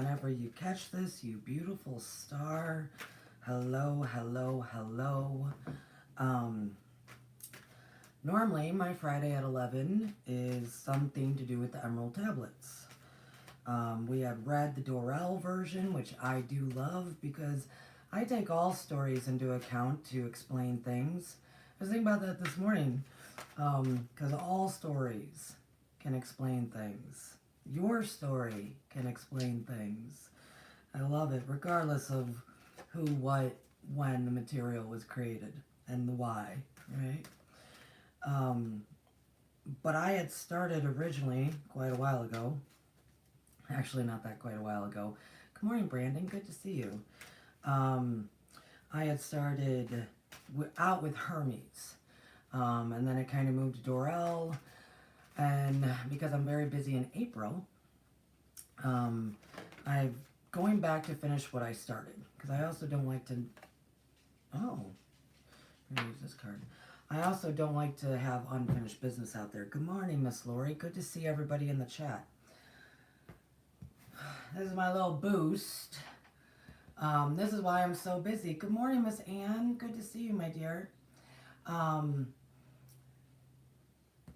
whenever you catch this, you beautiful star. Hello, hello, hello. Normally, my Friday at 11 is something to do with the Emerald Tablets. We have read the Dorel version, which I do love because I take all stories into account to explain things. I was thinking about that this morning, because all stories can explain things. Your story can explain things. I love it, regardless of who, what, when the material was created and the why, right? But I had started originally quite a while ago. Actually, not that quite a while ago. Good morning, Brandon. Good to see you. I had started out with Hermes. And then it kind of moved to Dorel. And because I'm very busy in April, I'm going back to finish what I started. Because I also don't like to... Oh, I'm going to use this card. I also don't like to have unfinished business out there. Good morning, Miss Lori. Good to see everybody in the chat. This is my little boost. This is why I'm so busy. Good morning, Miss Ann. Good to see you, my dear.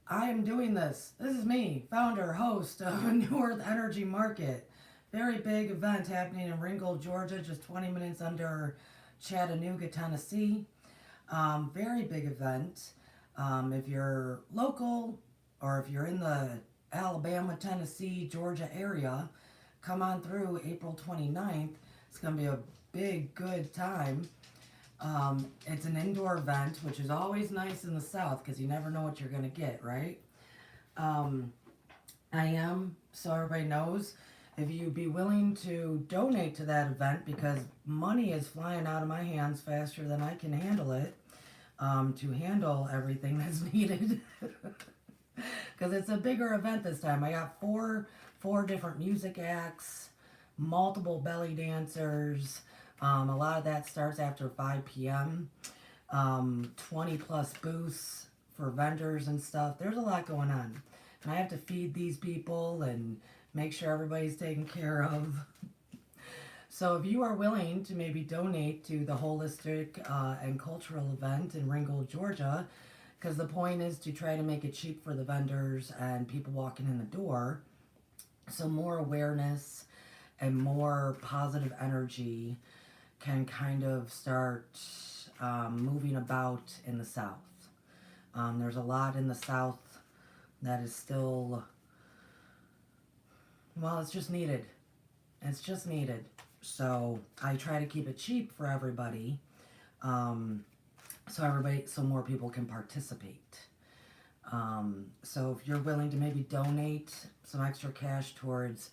I am doing this. This is me, founder, host of a New Earth Energy Market. Very big event happening in Ringgold, Georgia, just 20 minutes under Chattanooga, Tennessee. Very big event. If you're local or if you're in the Alabama, Tennessee, Georgia area, come on through April 29th. It's going to be a big, good time. It's an indoor event, which is always nice in the South because you never know what you're going to get, right? I am, so everybody knows, if you'd be willing to donate to that event because money is flying out of my hands faster than I can handle it, to handle everything that's needed. Because it's a bigger event this time. I got four different music acts, multiple belly dancers. A lot of that starts after 5 p.m. 20 plus booths for vendors and stuff. There's a lot going on. And I have to feed these people and make sure everybody's taken care of. So if you are willing to maybe donate to the holistic and cultural event in Ringgold, Georgia, because the point is to try to make it cheap for the vendors and people walking in the door, so more awareness and more positive energy can kind of start moving about in the South. There's a lot in the South that is still, well, it's just needed. It's just needed. So I try to keep it cheap for everybody, so more people can participate. So if you're willing to maybe donate some extra cash towards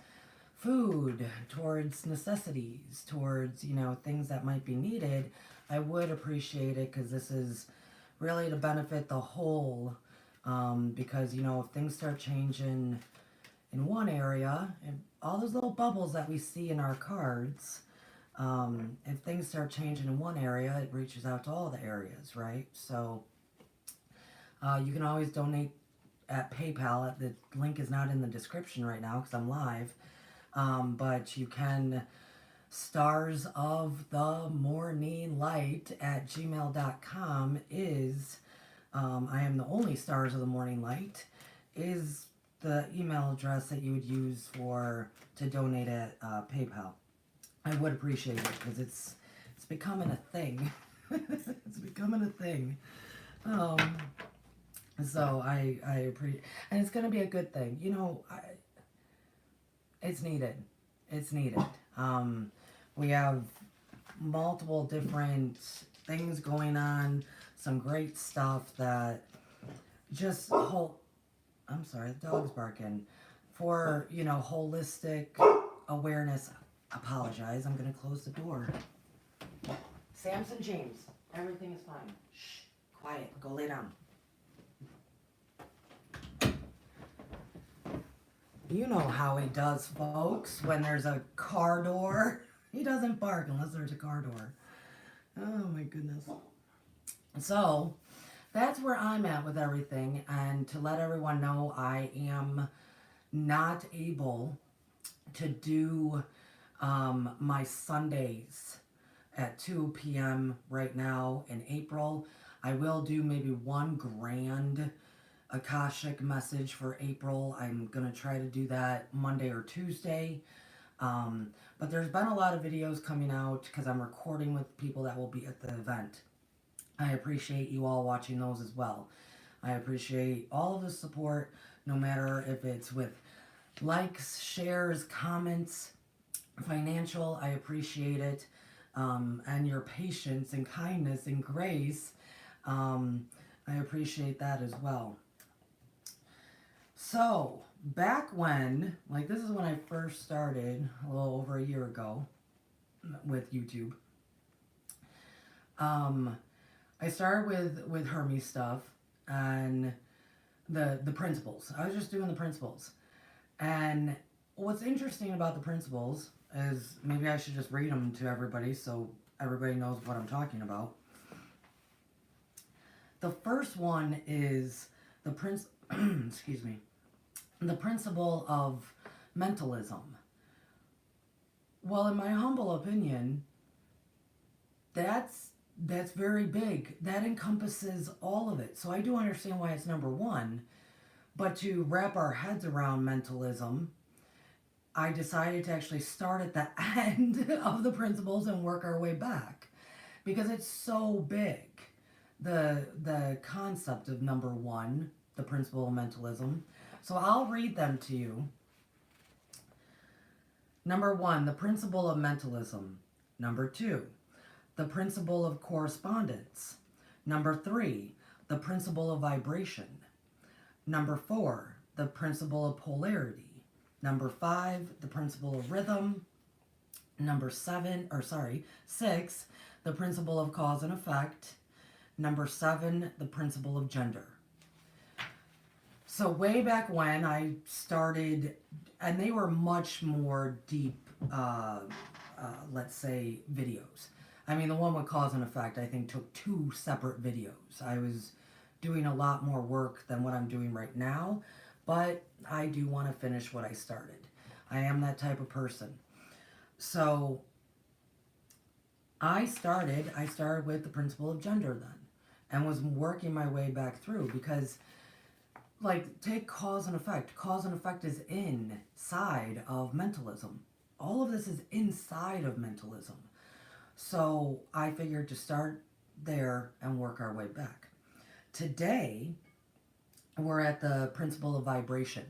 food, towards necessities, towards, things that might be needed, I would appreciate it because this is really to benefit the whole, because, if things start changing in one area, and all those little bubbles that we see in our cards, if things start changing in one area, it reaches out to all the areas, right? So you can always donate at PayPal. The link is not in the description right now because I'm live. But you can starsofthemorninglight@gmail.com is, I am the only stars of the morning light, is the email address that you would use to donate at PayPal. I would appreciate it because it's becoming a thing. It's becoming a thing. So I appreciate, and it's going to be a good thing. It's needed. It's needed. We have multiple different things going on, some great stuff that just I'm sorry, the dog's barking. For, holistic awareness. Apologize, I'm going to close the door. Samson James, everything is fine. Shh, quiet, go lay down. You know how he does, folks, when there's a car door. He doesn't bark unless there's a car door. Oh my goodness. So, that's where I'm at with everything. And to let everyone know, I am not able to do My Sundays at 2 p.m. right now in April. I will do maybe one grand Akashic message for April. I'm going to try to do that Monday or Tuesday. But there's been a lot of videos coming out because I'm recording with people that will be at the event. I appreciate you all watching those as well. I appreciate all of the support, no matter if it's with likes, shares, comments, financial. I appreciate it. And your patience and kindness and grace. I appreciate that as well. So, back when, like this is when I first started, a little over a year ago, with YouTube. I started with Hermes stuff and the principles. I was just doing the principles. And what's interesting about the principles is, maybe I should just read them to everybody so everybody knows what I'm talking about. The first one is the excuse me, the principle of mentalism. Well, in my humble opinion, that's very big. That encompasses all of it. So I do understand why it's number one, but to wrap our heads around mentalism, I decided to actually start at the end of the principles and work our way back, because it's so big. The concept of number one, the principle of mentalism. So I'll read them to you. Number one, the principle of mentalism. Number two, the principle of correspondence. Number three, the principle of vibration. Number four, the principle of polarity. Number five, the principle of rhythm. Number six, the principle of cause and effect. Number seven, the principle of gender. So way back when I started, and they were much more deep, let's say, videos. I mean, the one with cause and effect, I think, took 2 separate videos. I was doing a lot more work than what I'm doing right now, but I do want to finish what I started. I am that type of person. So I started with the principle of gender then, and was working my way back through, because, like, take cause and effect. Cause and effect is inside of mentalism. All of this is inside of mentalism. So I figured to start there and work our way back. Today, we're at the principle of vibration,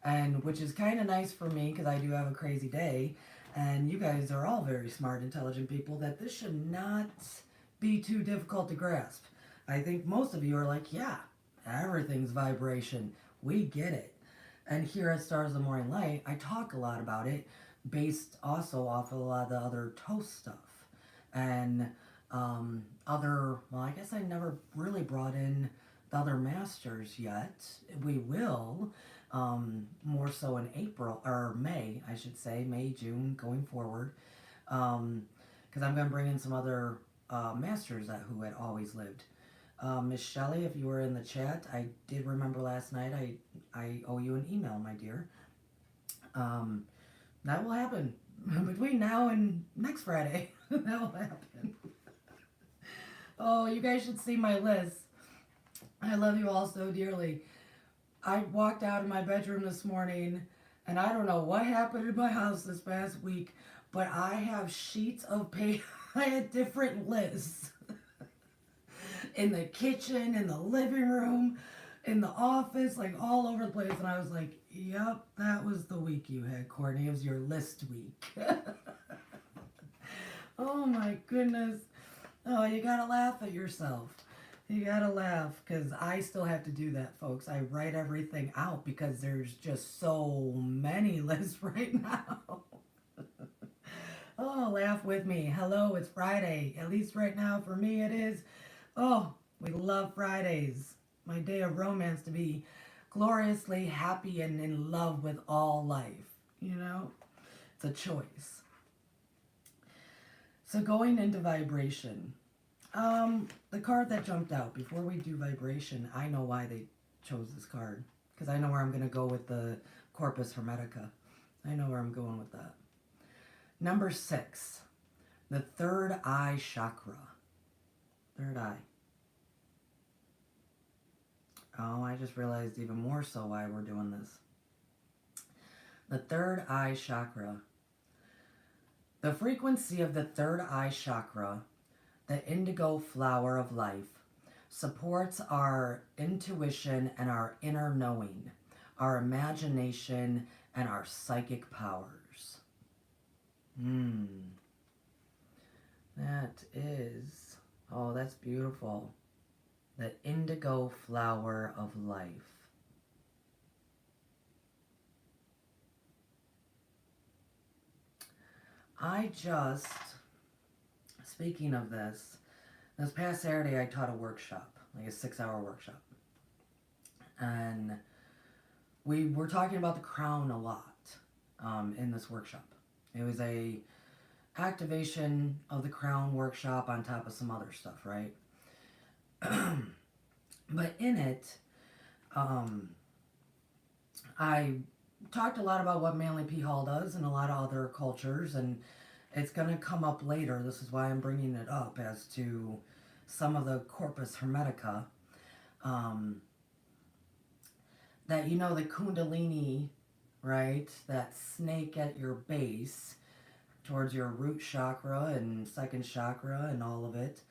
and which is kind of nice for me because I do have a crazy day, and you guys are all very smart, intelligent people, that this should not be too difficult to grasp. I think most of you are like, yeah, everything's vibration. We get it. And here at Stars of the Morning Light, I talk a lot about it, based also off of a lot of the other toast stuff. And well, I guess I never really brought in the other masters yet. We will, more so in April, or May, I should say, May, June, going forward. Because I'm going to bring in some other masters who had always lived. Miss Shelley, if you were in the chat, I did remember last night, I owe you an email, my dear. That will happen between now and next Friday. That will happen. Oh, you guys should see my list. I love you all so dearly. I walked out of my bedroom this morning, and I don't know what happened in my house this past week, but I have sheets of paper. I had different lists. In the kitchen, in the living room, in the office, like all over the place. And I was like, yep, that was the week you had, Courtney. It was your list week. Oh my goodness. Oh, you gotta laugh at yourself. You gotta laugh, because I still have to do that, folks. I write everything out because there's just so many lists right now. Oh, laugh with me. Hello, it's Friday. At least right now for me it is. Oh, we love Fridays. My day of romance, to be gloriously happy and in love with all life. You know? It's a choice. So going into vibration. The card that jumped out, before we do vibration, I know why they chose this card. Because I know where I'm going to go with the Corpus Hermetica. I know where I'm going with that. Number 6, the third eye chakra. Third eye. Oh, I just realized even more so why we're doing this. The third eye chakra. The frequency of the third eye chakra, the indigo flower of life, supports our intuition and our inner knowing, our imagination and our psychic powers. That is, oh, that's beautiful. The indigo flower of life. Speaking of this past Saturday I taught a workshop, like a 6-hour workshop. And we were talking about the crown a lot in this workshop. It was a activation of the crown workshop on top of some other stuff, right? But in it, I talked a lot about what Manly P. Hall does and a lot of other cultures, and it's going to come up later. This is why I'm bringing it up as to some of the Corpus Hermetica. That, you know, the Kundalini, right? That snake at your base towards your root chakra and second chakra and all of it,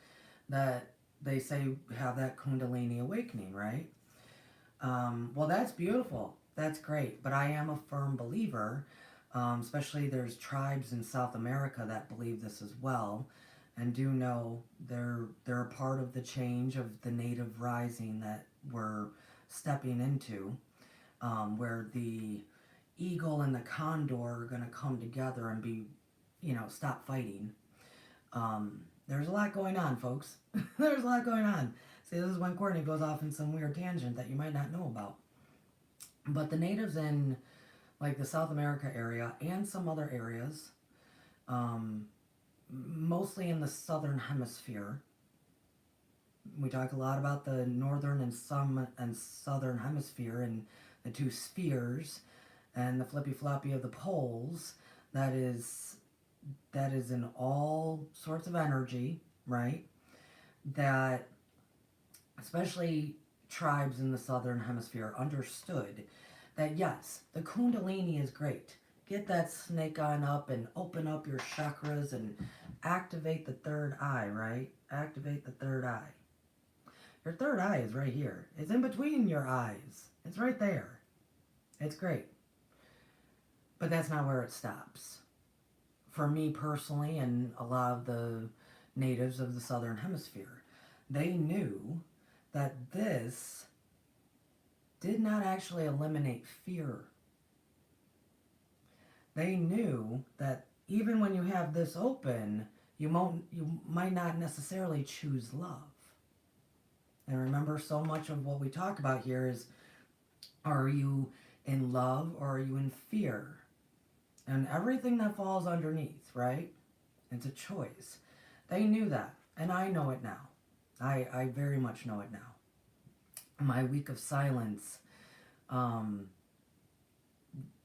that they say have that Kundalini awakening, right? Well, that's beautiful. That's great. But I am a firm believer, especially there's tribes in South America that believe this as well, and do know they're a part of the change of the native rising that we're stepping into, where the eagle and the condor are going to come together and be, you know, stop fighting. There's a lot going on, folks. There's a lot going on. See, this is when Courtney goes off in some weird tangent that you might not know about. But the natives in, like, the South America area and some other areas, mostly in the southern hemisphere. We talk a lot about the northern and southern hemisphere and the two spheres and the flippy-floppy of the poles. That is in all sorts of energy, right? That especially tribes in the southern hemisphere understood that yes, the Kundalini is great. Get that snake on up and open up your chakras and activate the third eye, right? Activate the third eye. Your third eye is right here. It's in between your eyes. It's right there. It's great. But that's not where it stops. For me personally, and a lot of the natives of the southern hemisphere, they knew that this did not actually eliminate fear. They knew that even when you have this open, you might not necessarily choose love. And remember, so much of what we talk about here is, are you in love or are you in fear? And everything that falls underneath, right? It's a choice. They knew that, and I know it now. I very much know it now. My week of silence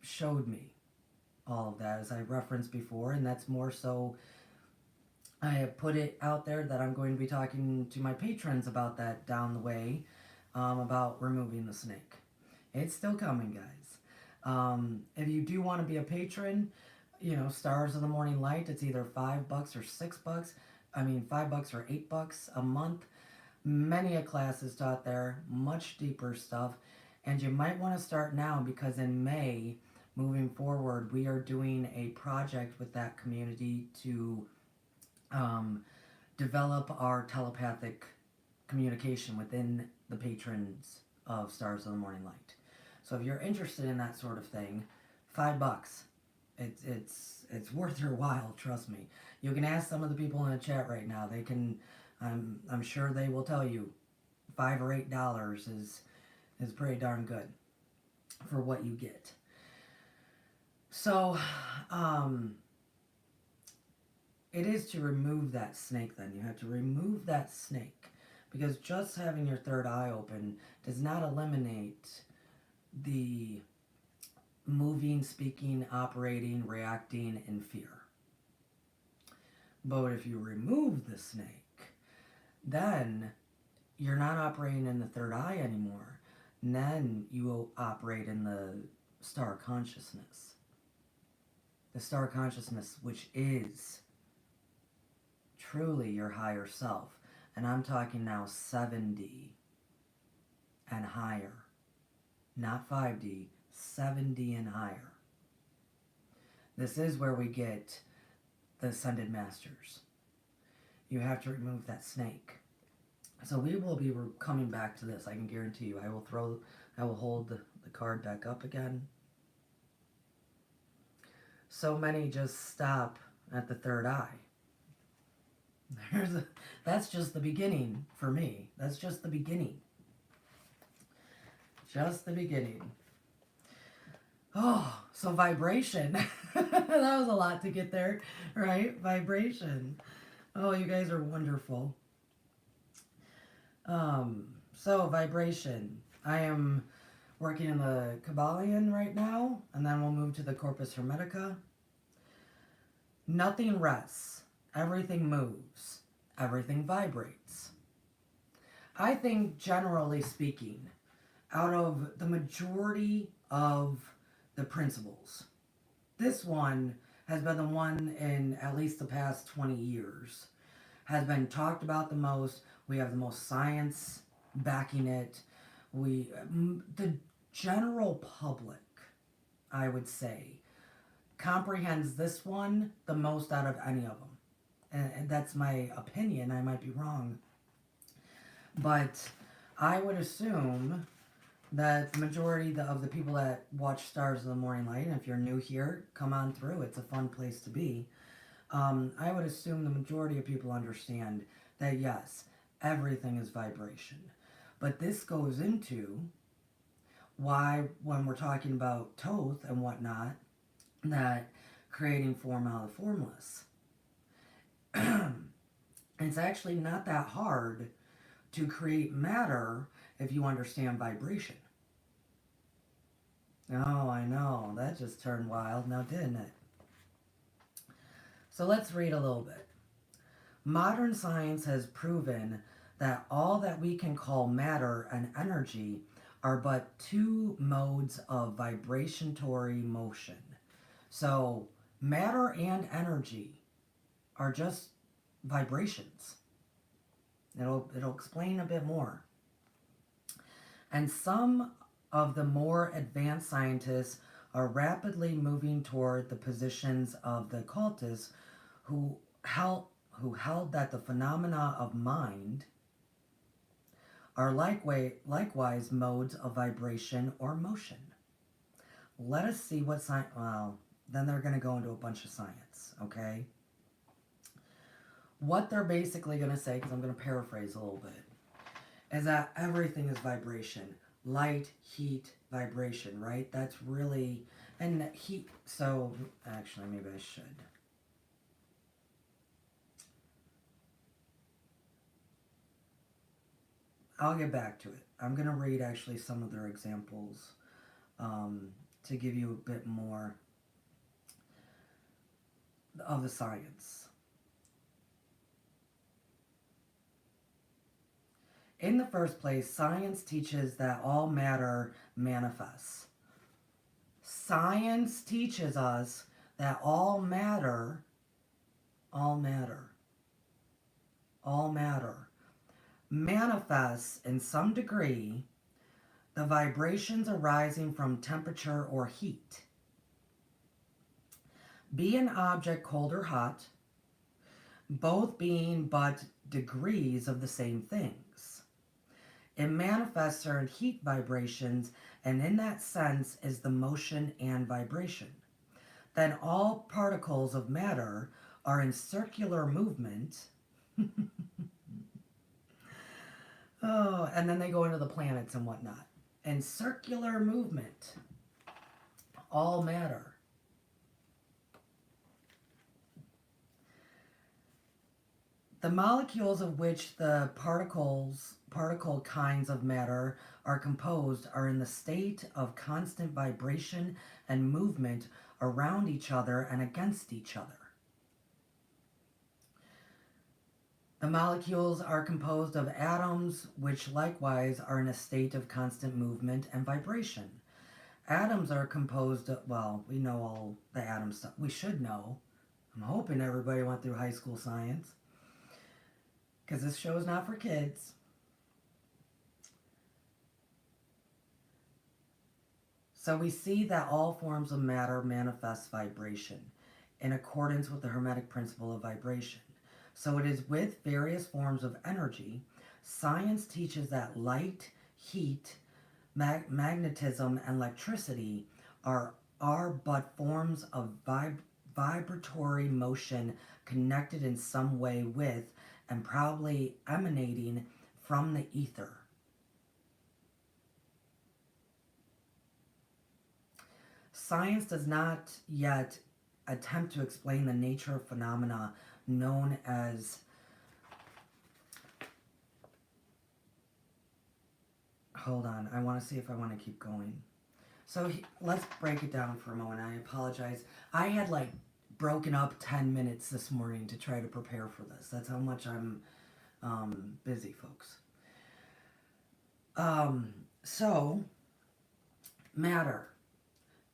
showed me all of that, as I referenced before, and that's more so, I have put it out there that I'm going to be talking to my patrons about that down the way, about removing the snake. It's still coming, guys. If you do want to be a patron, you know, Stars of the Morning Light, it's either $5 or $6. I mean, $5 or $8 a month. Many a class is taught there, much deeper stuff. And you might want to start now, because in May, moving forward, we are doing a project with that community to develop our telepathic communication within the patrons of Stars of the Morning Light. So if you're interested in that sort of thing, $5. It's worth your while, trust me. You can ask some of the people in the chat right now. They can, I'm sure they will tell you, $5 or $8 is pretty darn good for what you get. So, it is to remove that snake then. You have to remove that snake, because just having your third eye open does not eliminate the moving, speaking, operating, reacting in fear. But if you remove the snake, then you're not operating in the third eye anymore. And then you will operate in the star consciousness. The star consciousness, which is truly your higher self. And I'm talking now 7D and higher. Not 5D, 7D and higher. This is where we get the Ascended Masters. You have to remove that snake. So we will be coming back to this, I can guarantee you. I will hold the card back up again. So many just stop at the third eye. That's just the beginning for me. That's just the beginning. Just the beginning. Oh, so vibration. That was a lot to get there, right? Vibration. Oh, you guys are wonderful. So vibration. I am working in the Kabbalion right now, and then we'll move to the Corpus Hermetica. Nothing rests. Everything moves. Everything vibrates. I think, generally speaking, out of the majority of the principles, this one has been the one in at least the past 20 years, has been talked about the most. We have the most science backing it. The general public, I would say, comprehends this one the most out of any of them. And that's my opinion. I might be wrong. But I would assume that the majority of the people that watch Stars of the Morning Light, and if you're new here, come on through. It's a fun place to be. I would assume the majority of people understand that, yes, everything is vibration. But this goes into why, when we're talking about Thoth and whatnot, that creating form out of formless. It's actually not that hard to create matter if you understand vibration. Oh, I know. That just turned wild now, didn't it? So let's read a little bit. Modern science has proven that all that we can call matter and energy are but two modes of vibratory motion. So matter and energy are just vibrations. It'll explain a bit more. And some of the more advanced scientists are rapidly moving toward the positions of the occultists who held that the phenomena of mind are likewise modes of vibration or motion. Let us see what science... Well, then they're going to go into a bunch of science, okay? What they're basically going to say, because I'm going to paraphrase a little bit, is that everything is vibration. Light, heat, vibration, right? That's really... And heat... So, actually, maybe I should. I'll get back to it. I'm going to read actually some of their examples to give you a bit more of the science. In the first place, science teaches that all matter manifests. Science teaches us that all matter manifests in some degree the vibrations arising from temperature or heat. Be an object cold or hot, both being but degrees of the same things. It manifests certain heat vibrations, and in that sense is the motion and vibration. Then all particles of matter are in circular movement. Oh, and then they go into the planets and whatnot. And circular movement. All matter. The molecules of which the particle kinds of matter are composed are in the state of constant vibration and movement around each other and against each other. The molecules are composed of atoms, which likewise are in a state of constant movement and vibration. Atoms are composed of, well, we know all the atom stuff. We should know. I'm hoping everybody went through high school science, because this show is not for kids. So we see that all forms of matter manifest vibration in accordance with the Hermetic principle of vibration. So it is with various forms of energy. Science teaches that light, heat, magnetism, and electricity are but forms of vibratory motion connected in some way with and probably emanating from the ether. Science does not yet attempt to explain the nature of phenomena known as hold on, I want to see if I want to keep going. So let's break it down for a moment. I apologize. I had like broken up 10 minutes this morning to try to prepare for this. That's how much I'm busy, folks. So, matter.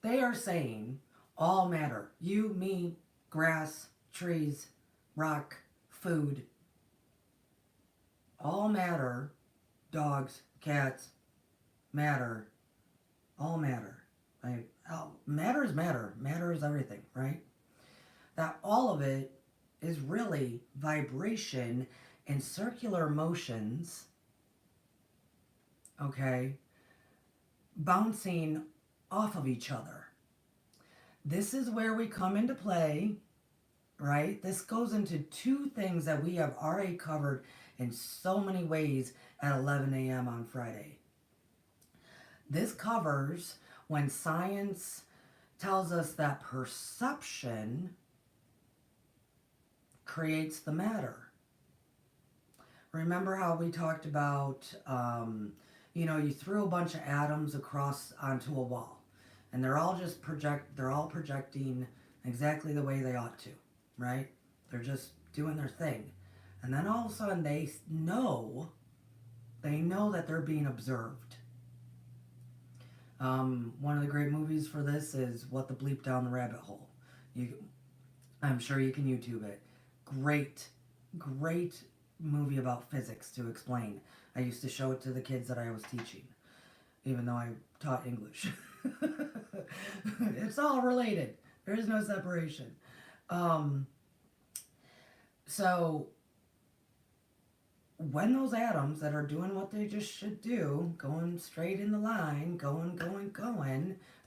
They are saying all matter. You, me, grass, trees, rock, food. All matter, dogs, cats, matter, all matter. Matter is matter. Matter is everything, right? That all of it is really vibration and circular motions, okay, bouncing off of each other. This is where we come into play, right? This goes into two things that we have already covered in so many ways at 11 a.m. on Friday. This covers when science tells us that perception creates the matter. Remember how we talked about, you threw a bunch of atoms across onto a wall, and they're all projecting exactly the way they ought to, right? They're just doing their thing. And then all of a sudden they know that they're being observed. One of the great movies for this is What the Bleep Down the Rabbit Hole. I'm sure you can YouTube it. Great movie about physics to explain. I used to show it to the kids that I was teaching, even though I taught English. It's all related. There is no separation. So when those atoms that are doing what they just should do, going straight in the line, going,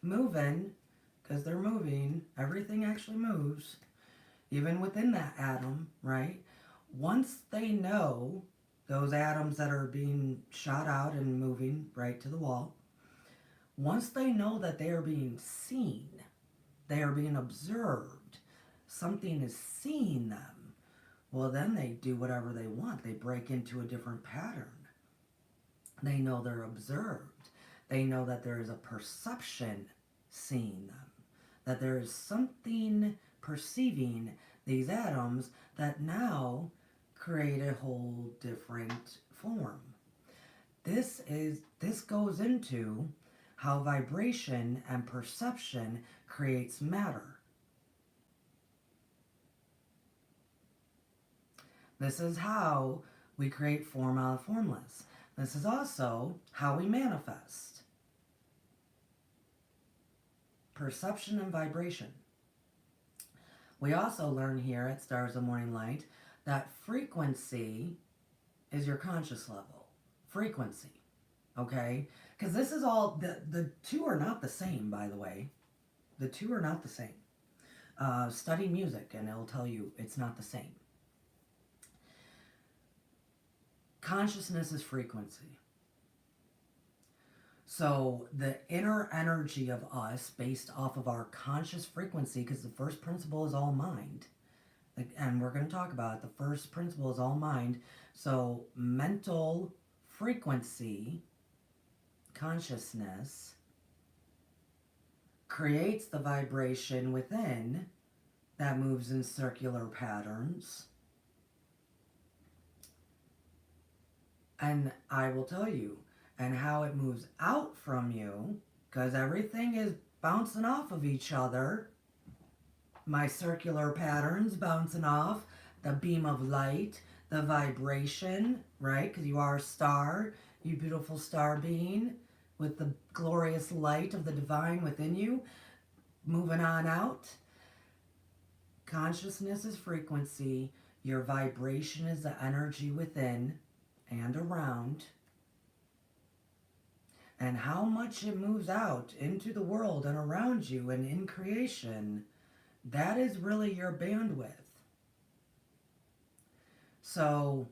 moving, because they're moving, everything actually moves, even within that atom, right? Once they know, those atoms that are being shot out and moving right to the wall, once they know that they are being seen, they are being observed, something is seeing them, well, then they do whatever they want. They break into a different pattern. They know they're observed. They know that there is a perception seeing them, that there is something perceiving these atoms that now create a whole different form. This goes into how vibration and perception creates matter. This is how we create form out of formless. This is also how we manifest. Perception and vibration. We also learn here at Stars of Morning Light that frequency is your conscious level. Frequency. Okay? Because this is all, the two are not the same, by the way. The two are not the same. Study music and it'll tell you it's not the same. Consciousness is frequency. So the inner energy of us, based off of our conscious frequency, because the first principle is all mind, and we're going to talk about it, the first principle is all mind. So mental frequency, consciousness, creates the vibration within that moves in circular patterns. And I will tell you, and how it moves out from you, because everything is bouncing off of each other. My circular patterns bouncing off, the beam of light, the vibration, right? Because you are a star, you beautiful star being with the glorious light of the divine within you, moving on out. Consciousness is frequency, your vibration is the energy within and around. And how much it moves out into the world and around you and in creation, that is really your bandwidth. So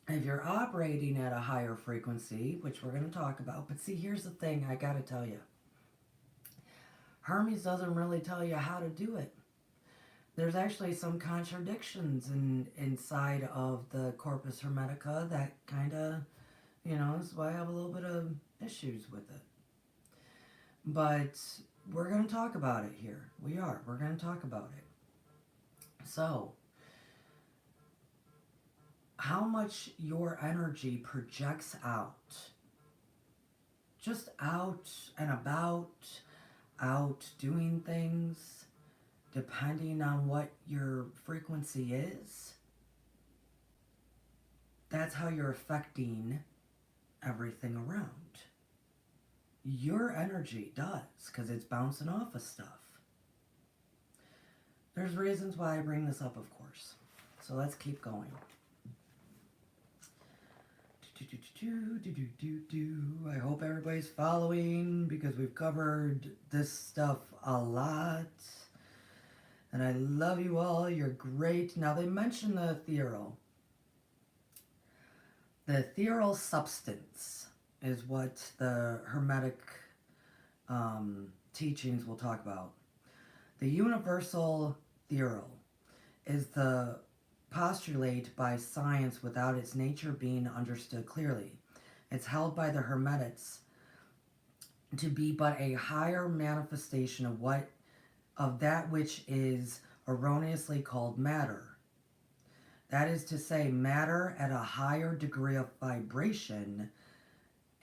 if you're operating at a higher frequency, which we're going to talk about, but see, here's the thing I got to tell you. Hermes doesn't really tell you how to do it. There's actually some contradictions inside of the Corpus Hermetica that kind of, is why I have a little bit of issues with it. But we're going to talk about it here. We're going to talk about it. So, how much your energy projects out, just out and about, out doing things, depending on what your frequency is, that's how you're affecting everything around. Your energy does, because it's bouncing off of stuff. There's reasons why I bring this up, of course. So let's keep going. I hope everybody's following, because we've covered this stuff a lot. And I love you all. You're great. Now, they mention the ethereal. The ethereal substance is what the Hermetic teachings will talk about. The universal ethereal is the postulate by science without its nature being understood clearly. It's held by the Hermetics to be but a higher manifestation of that which is erroneously called matter. That is to say, matter at a higher degree of vibration,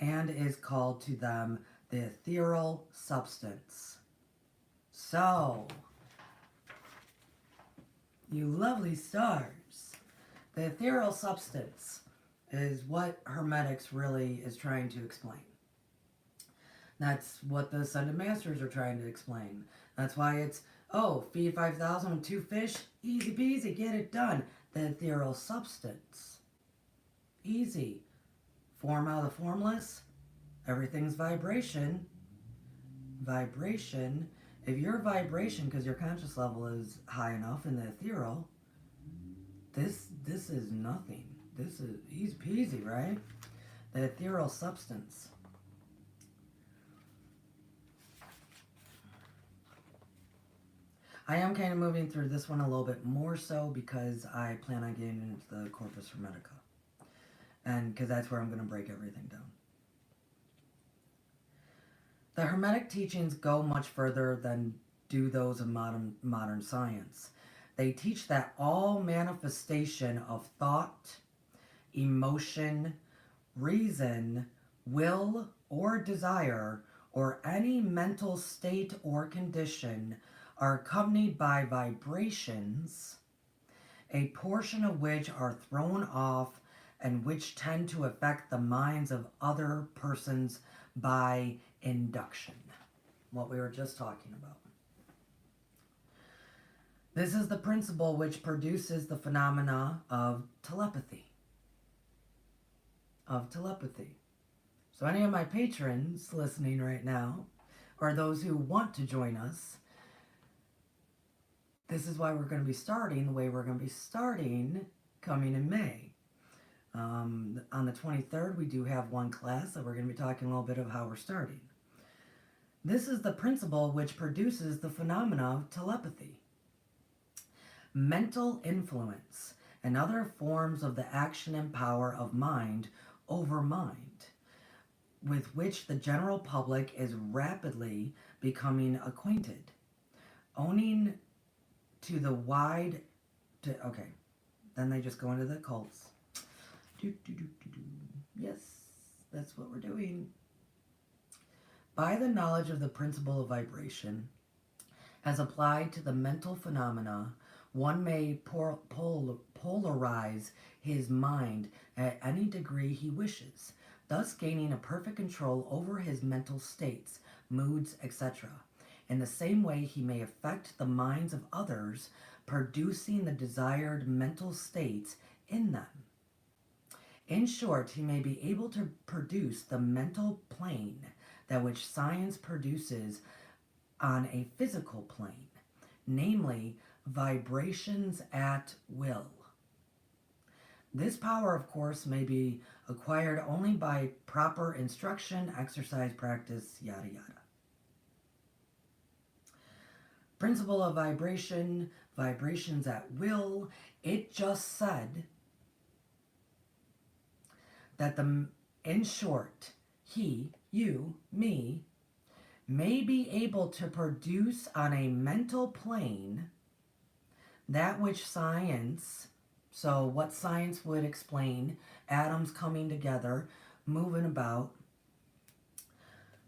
and is called to them the ethereal substance. So, you lovely stars, the ethereal substance is what Hermetics really is trying to explain. That's what the Ascended Masters are trying to explain. That's why it's, feed 5,000 with 2 fish, easy peasy, get it done. The ethereal substance. Easy. Form out of the formless. Everything's vibration. Vibration. If your vibration, because your conscious level is high enough in the ethereal, this is nothing. This is easy peasy, right? The ethereal substance. I am kind of moving through this one a little bit more so because I plan on getting into the Corpus Hermetica. And because that's where I'm going to break everything down. The Hermetic teachings go much further than do those of modern science. They teach that all manifestation of thought, emotion, reason, will, or desire, or any mental state or condition are accompanied by vibrations, a portion of which are thrown off and which tend to affect the minds of other persons by induction. What we were just talking about. This is the principle which produces the phenomena of telepathy. So any of my patrons listening right now, or those who want to join us, this is why we're going to be starting the way we're going to be starting coming in May. On the 23rd, we do have one class that we're going to be talking a little bit of how we're starting. This is the principle which produces the phenomena of telepathy. Mental influence and other forms of the action and power of mind over mind, with which the general public is rapidly becoming acquainted. Owning to the wide... then they just go into the cults. Yes, that's what we're doing. By the knowledge of the principle of vibration, as applied to the mental phenomena, one may polarize his mind at any degree he wishes, thus gaining a perfect control over his mental states, moods, etc. In the same way, he may affect the minds of others, producing the desired mental states in them. In short, he may be able to produce the mental plane that which science produces on a physical plane, namely vibrations at will. This power, of course, may be acquired only by proper instruction, exercise, practice, yada yada. Principle of vibration, vibrations at will. It just said that in short, he, you, me, may be able to produce on a mental plane that which science, so what science would explain, atoms coming together, moving about,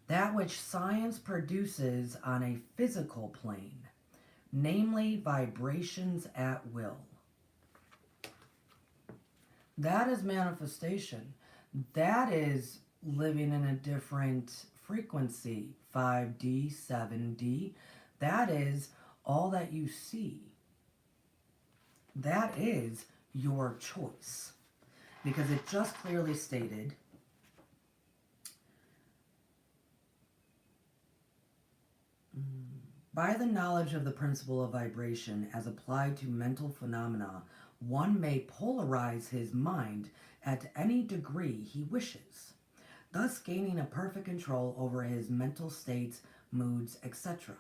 that which science produces on a physical plane, namely vibrations at will. That is manifestation. That is living in a different frequency, 5D, 7D. That is all that you see. That is your choice. Because it just clearly stated by the knowledge of the principle of vibration as applied to mental phenomena, one may polarize his mind at any degree he wishes, thus gaining a perfect control over his mental states, moods, etc.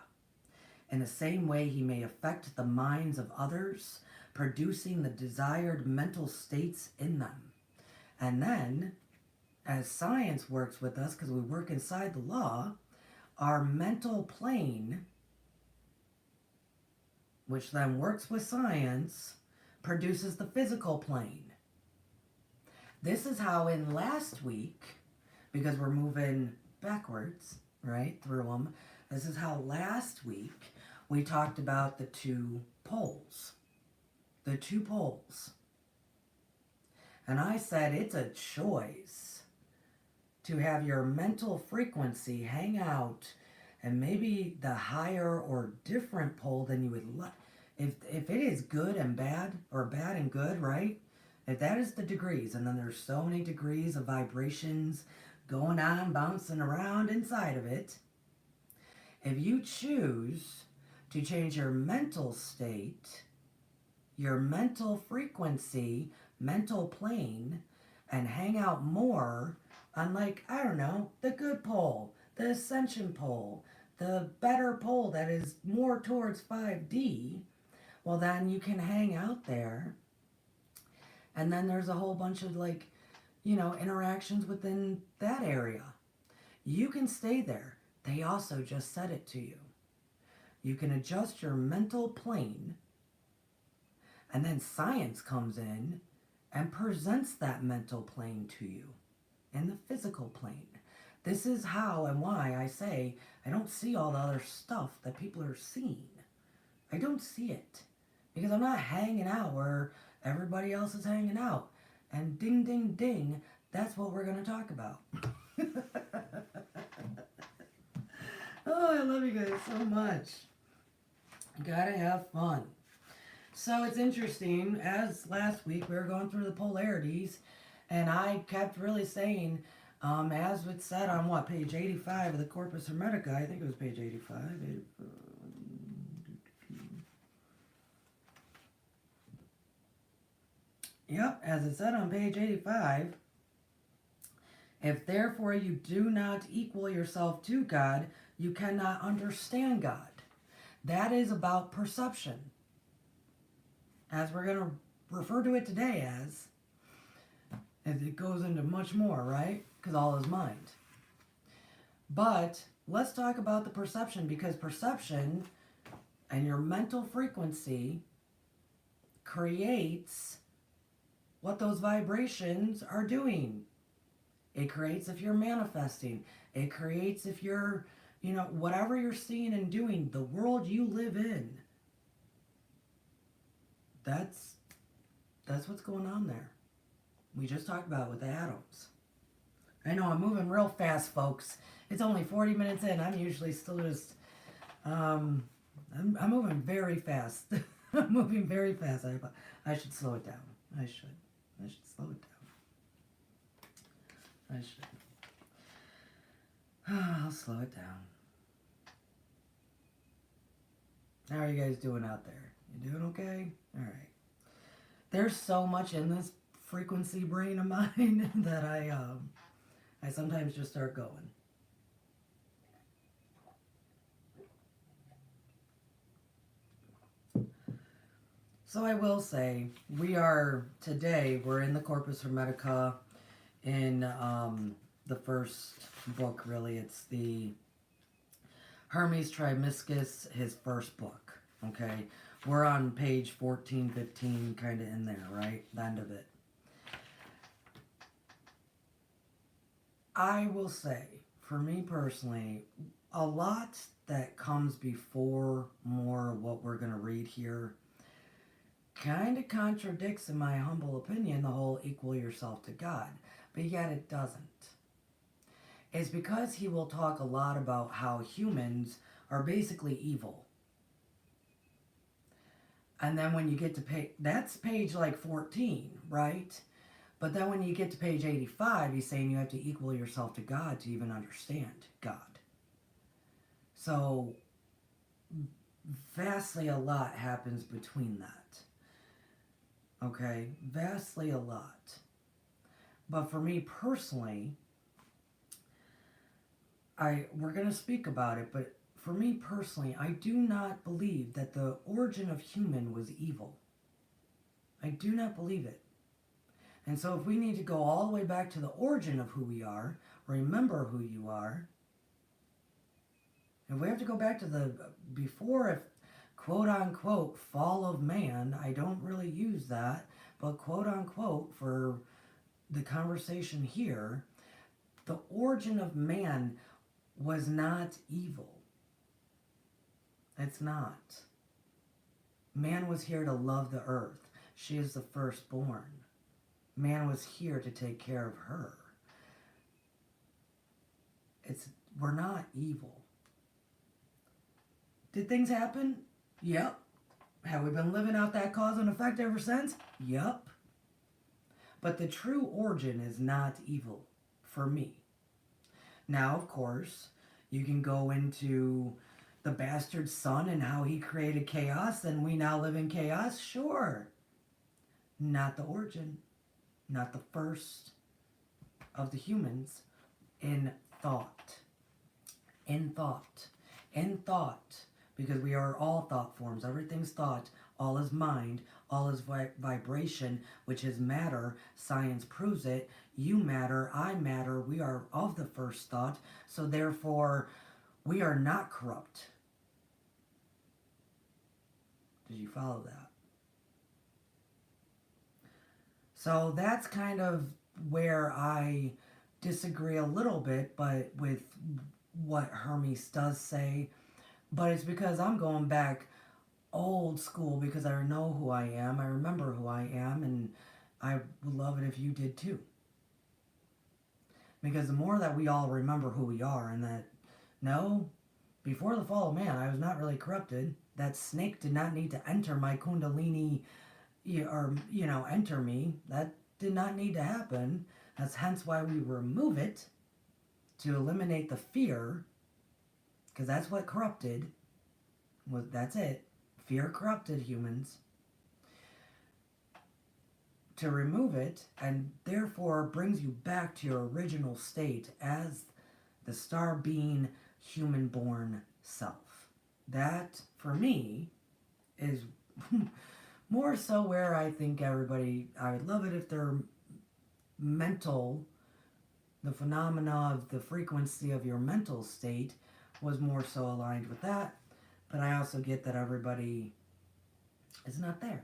In the same way, he may affect the minds of others, producing the desired mental states in them. And then, as science works with us, because we work inside the law, our mental plane, which then works with science, produces the physical plane. This is how in last week, because we're moving backwards, right, through them, this is how last week we talked about the two poles. The two poles. And I said it's a choice to have your mental frequency hang out and maybe the higher or different pole than you would like. If it is good and bad, or bad and good, right? If that is the degrees, and then there's so many degrees of vibrations going on, bouncing around inside of it. If you choose to change your mental state, your mental frequency, mental plane, and hang out more on, like, I don't know, the good pole, the ascension pole, the better pole that is more towards 5D, well, then you can hang out there. And then there's a whole bunch of, like, interactions within that area. You can stay there. They also just said it to you. You can adjust your mental plane, and then science comes in and presents that mental plane to you in the physical plane. This is how and why I say I don't see all the other stuff that people are seeing. I don't see it. Because I'm not hanging out where everybody else is hanging out. And ding, ding, ding, that's what we're going to talk about. Oh, I love you guys so much. You gotta have fun. So it's interesting, as last week we were going through the polarities, and I kept really saying, as it said on what, page 85 of the Corpus Hermetica, I think it was page 85. Yep, as it said on page 85, if therefore you do not equal yourself to God, you cannot understand God. That is about perception. As we're going to refer to it today as it goes into much more, right? Because all is mind. But let's talk about the perception, because perception and your mental frequency creates what those vibrations are doing. It creates if you're manifesting. It creates if you're, whatever you're seeing and doing, the world you live in. That's what's going on there. We just talked about it with the atoms. I know I'm moving real fast, folks. It's only 40 minutes in. I'm usually still just, I'm moving very fast. I'm moving very fast. I should slow it down. I should slow it down. I should. I'll slow it down. How are you guys doing out there? You doing okay? All right. There's so much in this frequency brain of mine that I sometimes just start going. So I will say, we're in the Corpus Hermetica in the first book, really. It's the Hermes Trismegistus, his first book, okay? We're on page 14, 15, kind of in there, right? The end of it. I will say, for me personally, a lot that comes before more of what we're going to read here kind of contradicts, in my humble opinion, the whole equal yourself to God. But yet it doesn't. It's because he will talk a lot about how humans are basically evil. And then when you get to that's page like 14, right? But then when you get to page 85, he's saying you have to equal yourself to God to even understand God. So, vastly a lot happens between that. Okay? Vastly a lot. But for me personally, we're going to speak about it, but for me personally, I do not believe that the origin of human was evil. I do not believe it. And so if we need to go all the way back to the origin of who we are, remember who you are, if we have to go back to the before, if quote unquote fall of man, I don't really use that, but quote unquote for the conversation here, the origin of man was not evil. It's not. Man was here to love the earth. She is the firstborn. Man was here to take care of her. We're not evil. Did things happen? Yep. Have we been living out that cause and effect ever since? Yep. But the true origin is not evil for me. Now, of course, you can go into the bastard son and how he created chaos and we now live in chaos. Sure. Not the origin. Not the first of the humans. In thought. In thought. In thought. Because we are all thought forms. Everything's thought. All is mind. All is vibration, which is matter. Science proves it. You matter. I matter. We are of the first thought. So therefore, we are not corrupt. Did you follow that? So that's kind of where I disagree a little bit, but with what Hermes does say. But it's because I'm going back old school because I know who I am. I remember who I am, and I would love it if you did too. Because the more that we all remember who we are, and that, no, before the fall of man, I was not really corrupted. That snake did not need to enter my kundalini, or, enter me. That did not need to happen. That's hence why we remove it, to eliminate the fear, because that's what corrupted. That's it. Fear corrupted humans. To remove it, and therefore brings you back to your original state as the star being human-born self. That, for me, is more so where I think everybody, I would love it if their mental, the phenomena of the frequency of your mental state was more so aligned with that. But I also get that everybody is not there.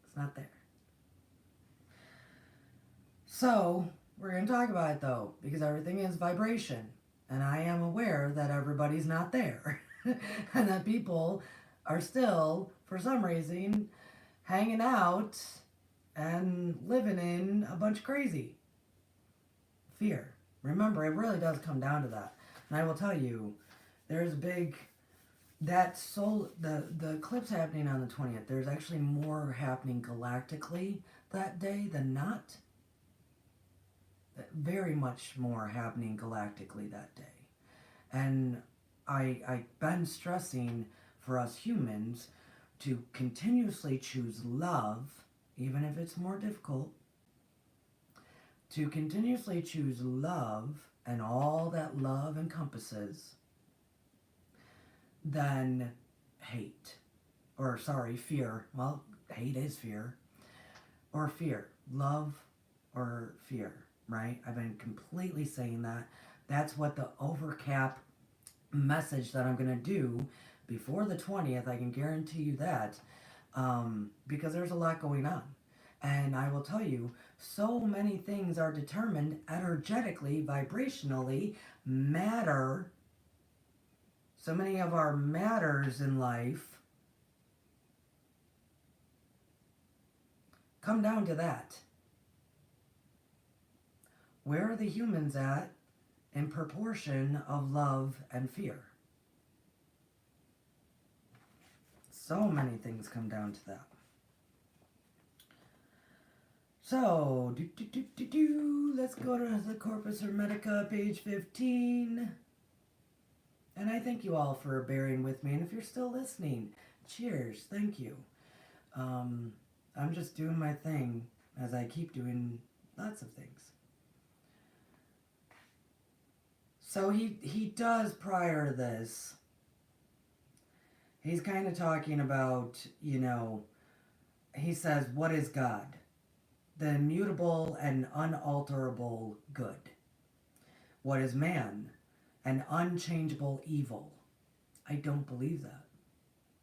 It's not there. So, we're going to talk about it though, because everything is vibration. And I am aware that everybody's not there. And that people are still, for some reason, hanging out and living in a bunch of crazy fear. Remember, it really does come down to that. And I will tell you, there's a big the eclipse happening on the 20th. There's actually more happening galactically that day than not. Very much more happening galactically that day. And I've been stressing for us humans to continuously choose love, even if it's more difficult, to continuously choose love and all that love encompasses than hate. Or, sorry, fear. Well, hate is fear. Or fear. Love or fear, right? I've been completely saying that. That's what the overcap message that I'm going to do before the 20th, I can guarantee you that, because there's a lot going on. And I will tell you, so many things are determined energetically, vibrationally, matter. So many of our matters in life come down to that. Where are the humans at in proportion of love and fear? So many things come down to that. So, let's go to the Corpus Hermetica, page 15. And I thank you all for bearing with me. And if you're still listening, cheers. Thank you. I'm just doing my thing as I keep doing lots of things. So he does, prior to this, he's kind of talking about, he says, what is God? The immutable and unalterable good. What is man? An unchangeable evil. I don't believe that.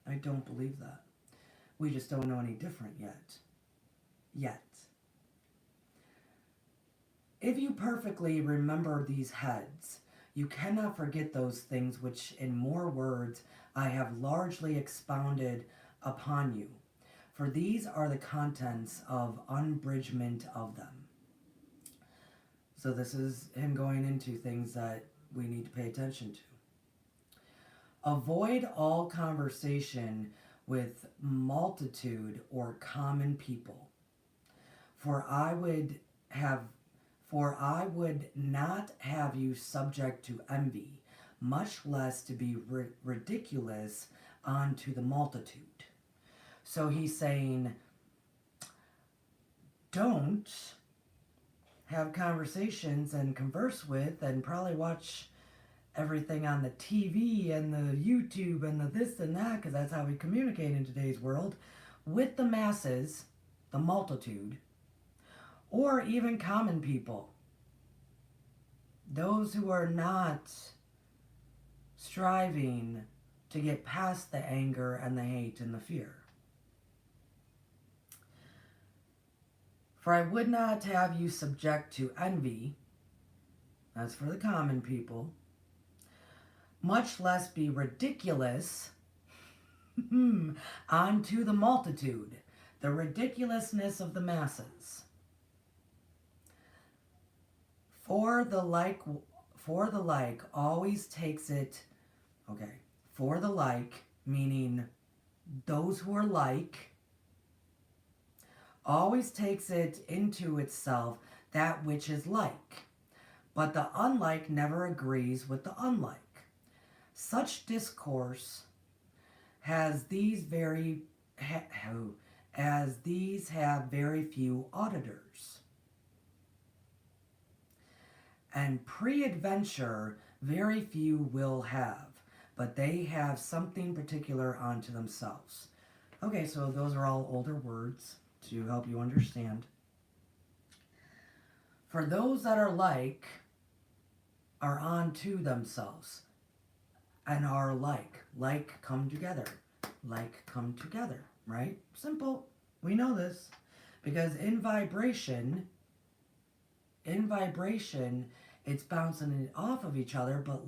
I don't believe that. We just don't know any different yet. If you perfectly remember these heads, you cannot forget those things which in more words I have largely expounded upon you. For these are the contents of unbridgment of them. So this is him going into things that we need to pay attention to. Avoid all conversation with multitude or common people, for I would not have you subject to envy, much less to be ridiculous unto the multitude. So he's saying, don't have conversations and converse with and probably watch everything on the TV and the YouTube and the this and that, because that's how we communicate in today's world, with the masses, the multitude, or even common people. Those who are not striving to get past the anger and the hate and the fear. For I would not have you subject to envy, that's for the common people, much less be ridiculous unto the multitude, the ridiculousness of the masses. For the like always takes it, for the like, meaning those who are like, always takes it into itself that which is like, but the unlike never agrees with the unlike. Such discourse as these have very few auditors, and pre-adventure very few will have, but they have something particular unto themselves. Okay, so those are all older words to help you understand. For those that are like are unto themselves, and are like come together, right? Simple. We know this because in vibration in vibration, it's bouncing it off of each other, but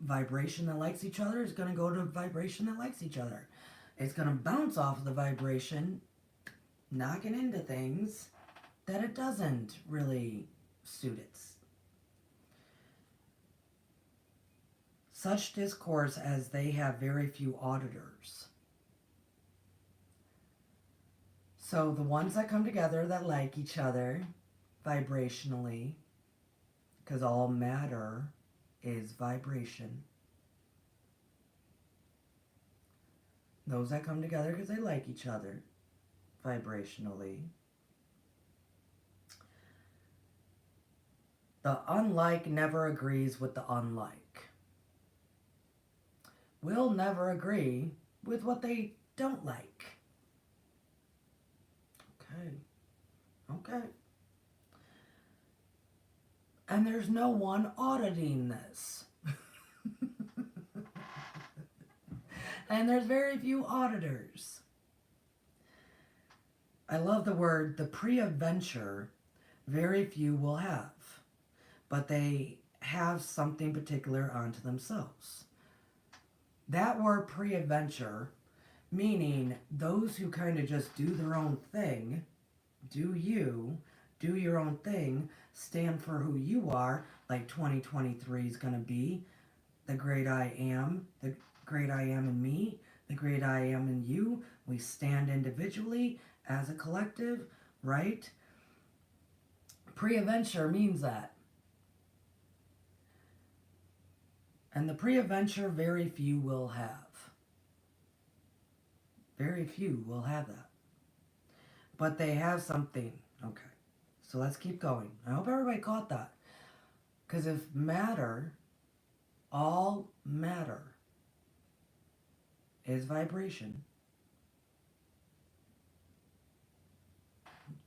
vibration that likes each other is going to go to vibration that likes each other. It's going to bounce off of the vibration, knocking into things that it doesn't really suit it. Such discourse as they have very few auditors. So the ones that come together that like each other vibrationally, because all matter is vibration. Those that come together because they like each other vibrationally. The unlike never agrees with the unlike. Will never agree with what they don't like. Okay. And there's no one auditing this. And there's very few auditors. I love the word, the pre-adventure, very few will have. But they have something particular onto themselves. That word pre-adventure, meaning those who kind of just do their own thing, do your own thing, stand for who you are, like 2023 is going to be, the great I am in me, the great I am in you. We stand individually as a collective, right? Pre-adventure means that. And the pre-adventure, very few will have. Very few will have that. But they have something. Okay. So let's keep going. I hope everybody caught that. Because if matter, all matter, is vibration,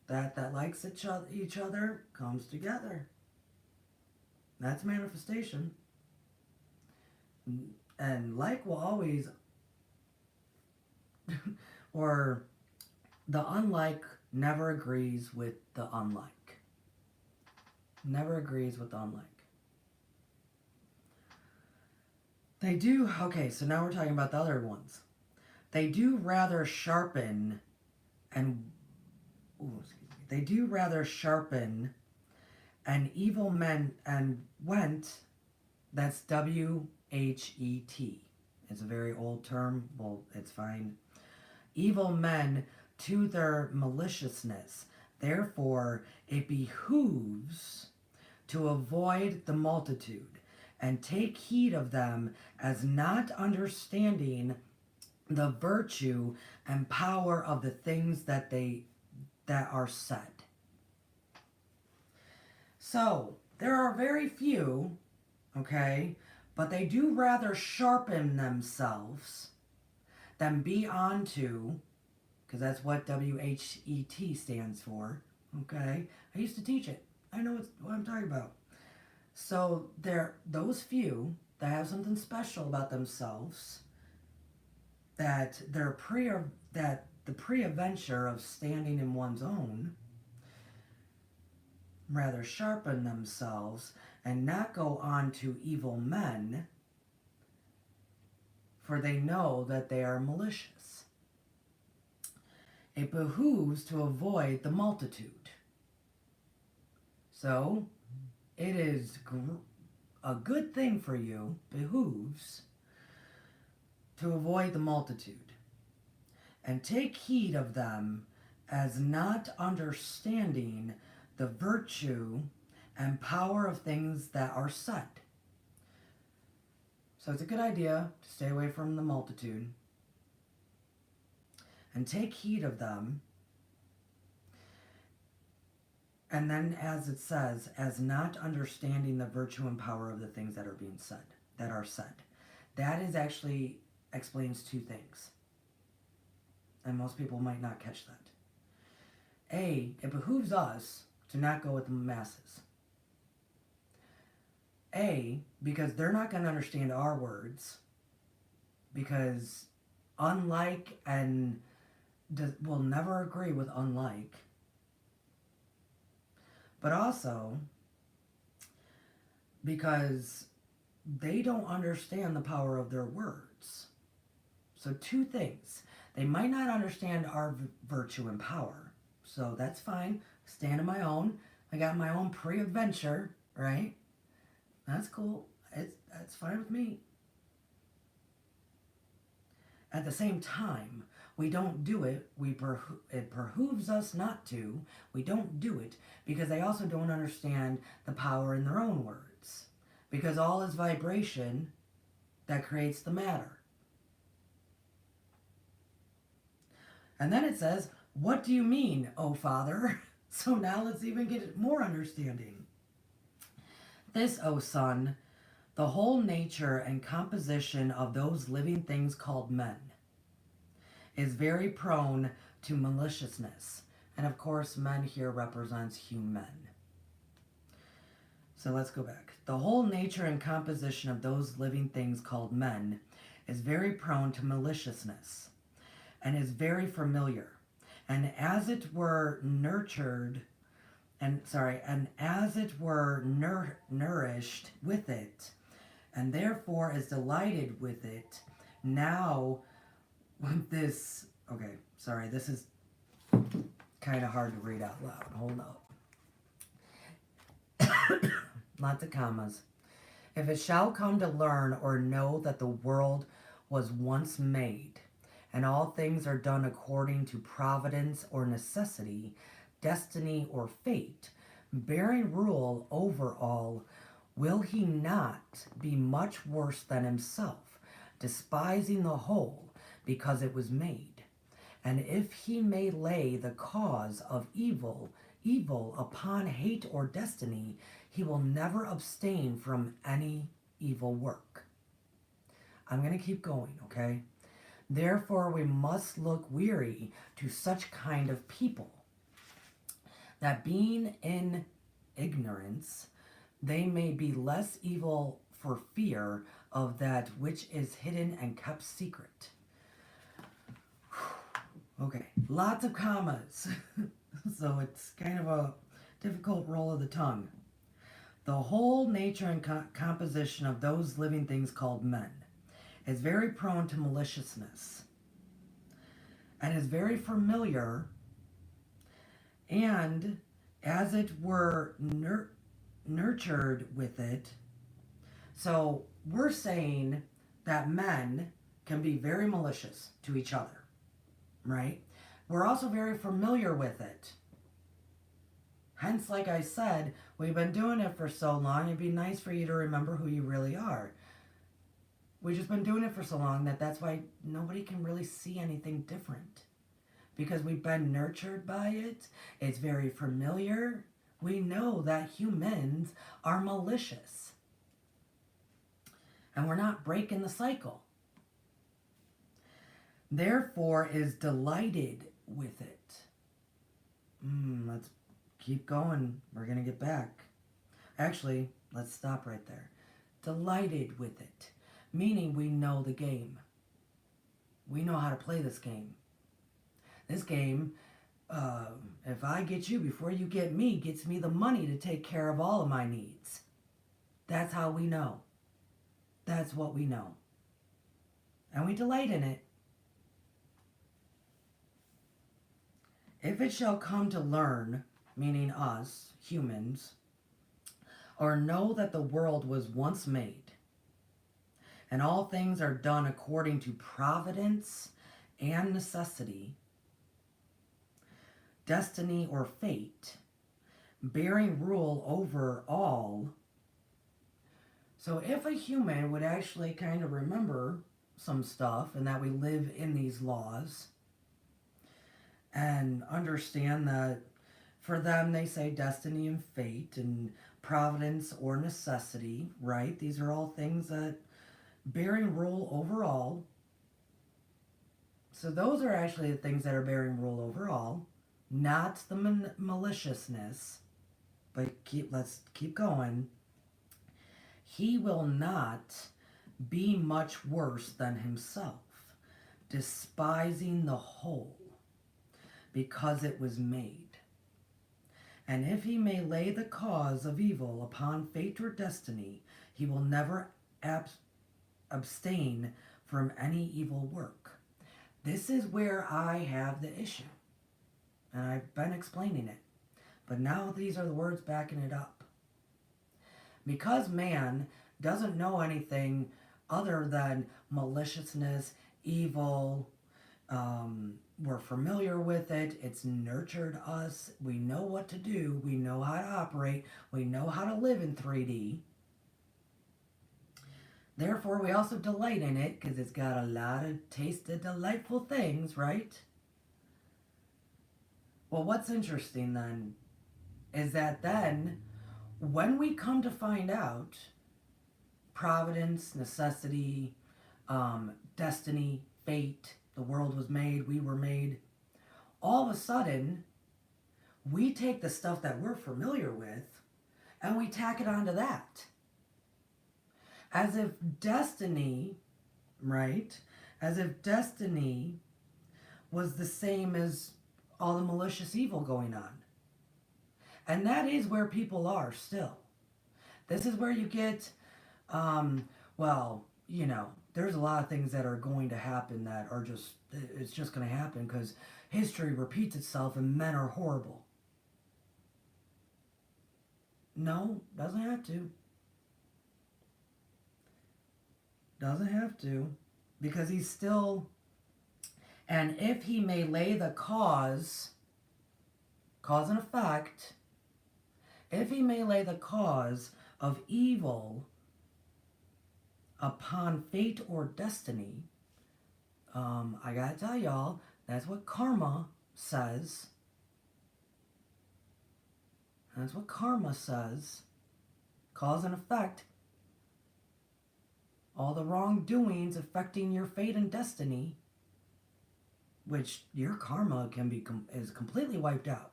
that likes each other comes together. That's manifestation. And like will always, or the unlike never agrees with the unlike. Never agrees with the unlike. They do, okay, so now we're talking about the other ones. They do rather sharpen and, they do rather sharpen an evil men and went, that's W-H-E-T. It's a very old term, well, it's fine. Evil men to their maliciousness. Therefore, it behooves to avoid the multitude and take heed of them as not understanding the virtue and power of the things that are said. So, there are very few, okay, but they do rather sharpen themselves than be onto, because that's what W-H-E-T stands for, okay? I used to teach it. I know what I'm talking about. So those few that have something special about themselves, that the pre-adventure of standing in one's own, rather sharpen themselves and not go on to evil men, for they know that they are malicious. It behooves to avoid the multitude. So, it is a good thing for you, behooves, to avoid the multitude, and take heed of them as not understanding the virtue and power of things that are said. So it's a good idea to stay away from the multitude and take heed of them. And then, as it says, as not understanding the virtue and power of the things that are being said, that are said. That is actually explains two things. And most people might not catch that. A, it behooves us to not go with the masses. A, because they're not going to understand our words. Because unlike and will never agree with unlike. But also, because they don't understand the power of their words. So two things. They might not understand our virtue and power. So that's fine. Stand on my own. I got my own pre-adventure, right? That's cool. That's fine with me. At the same time, we don't do it. It behooves us not to. We don't do it because they also don't understand the power in their own words. Because all is vibration that creates the matter. And then it says, what do you mean, O Father? So now let's even get more understanding. This, O Son, the whole nature and composition of those living things called men, is very prone to maliciousness. And of course, men here represents human. So let's go back. The whole nature and composition of those living things called men is very prone to maliciousness and is very familiar, and as it were nourished with it, and therefore is delighted with it. Now, with this, this is kind of hard to read out loud. Hold up. Lots of commas. If it shall come to learn or know that the world was once made, and all things are done according to providence or necessity, destiny or fate, bearing rule over all, will he not be much worse than himself, despising the whole, because it was made? And if he may lay the cause of evil upon hate or destiny, he will never abstain from any evil work. I'm going to keep going, okay? Therefore, we must look weary to such kind of people, that being in ignorance, they may be less evil for fear of that which is hidden and kept secret. Okay, lots of commas. So it's kind of a difficult roll of the tongue. The whole nature and composition of those living things called men is very prone to maliciousness and is very familiar, and as it were nurtured with it. So we're saying that men can be very malicious to each other, right? We're also very familiar with it. Hence, like I said, we've been doing it for so long, it'd be nice for you to remember who you really are. We've just been doing it for so long that's why nobody can really see anything different. Because we've been nurtured by it. It's very familiar. We know that humans are malicious. And we're not breaking the cycle. Therefore is delighted with it. Let's keep going. We're going to get back. Actually, let's stop right there. Delighted with it. Meaning we know the game. We know how to play this game. This game, if I get you before you get me, gets me the money to take care of all of my needs. That's how we know. That's what we know. And we delight in it. If it shall come to learn, meaning us, humans, or know that the world was once made, and all things are done according to providence and necessity, destiny or fate, bearing rule over all. So if a human would actually kind of remember some stuff and that we live in these laws and understand that for them they say destiny and fate and providence or necessity, right? These are all things that bearing rule over all. So those are actually the things that are bearing rule over all, not the maliciousness. But let's keep going. He will not be much worse than himself, despising the whole, because it was made. And if he may lay the cause of evil upon fate or destiny, he will never abstain from any evil work. This is where I have the issue. And I've been explaining it. But now these are the words backing it up. Because man doesn't know anything other than maliciousness, evil, we're familiar with it. It's nurtured us. We know what to do. We know how to operate. We know how to live in 3D. Therefore, we also delight in it because it's got a lot of tasted, delightful things, right? Well, what's interesting then is that then when we come to find out providence, necessity, destiny, fate, the world was made, we were made, all of a sudden we take the stuff that we're familiar with and we tack it onto that. As if destiny, right? As if destiny was the same as all the malicious evil going on. And that is where people are still. This is where you get, well, you know, there's a lot of things that are going to happen that are just, it's just going to happen because history repeats itself and men are horrible. No, doesn't have to. Doesn't have to. Because he's still, and if he may lay the cause and effect, if he may lay the cause of evil upon fate or destiny, I gotta tell y'all, that's what karma says. That's what karma says. Cause and effect. All the wrongdoings affecting your fate and destiny, which your karma is completely wiped out.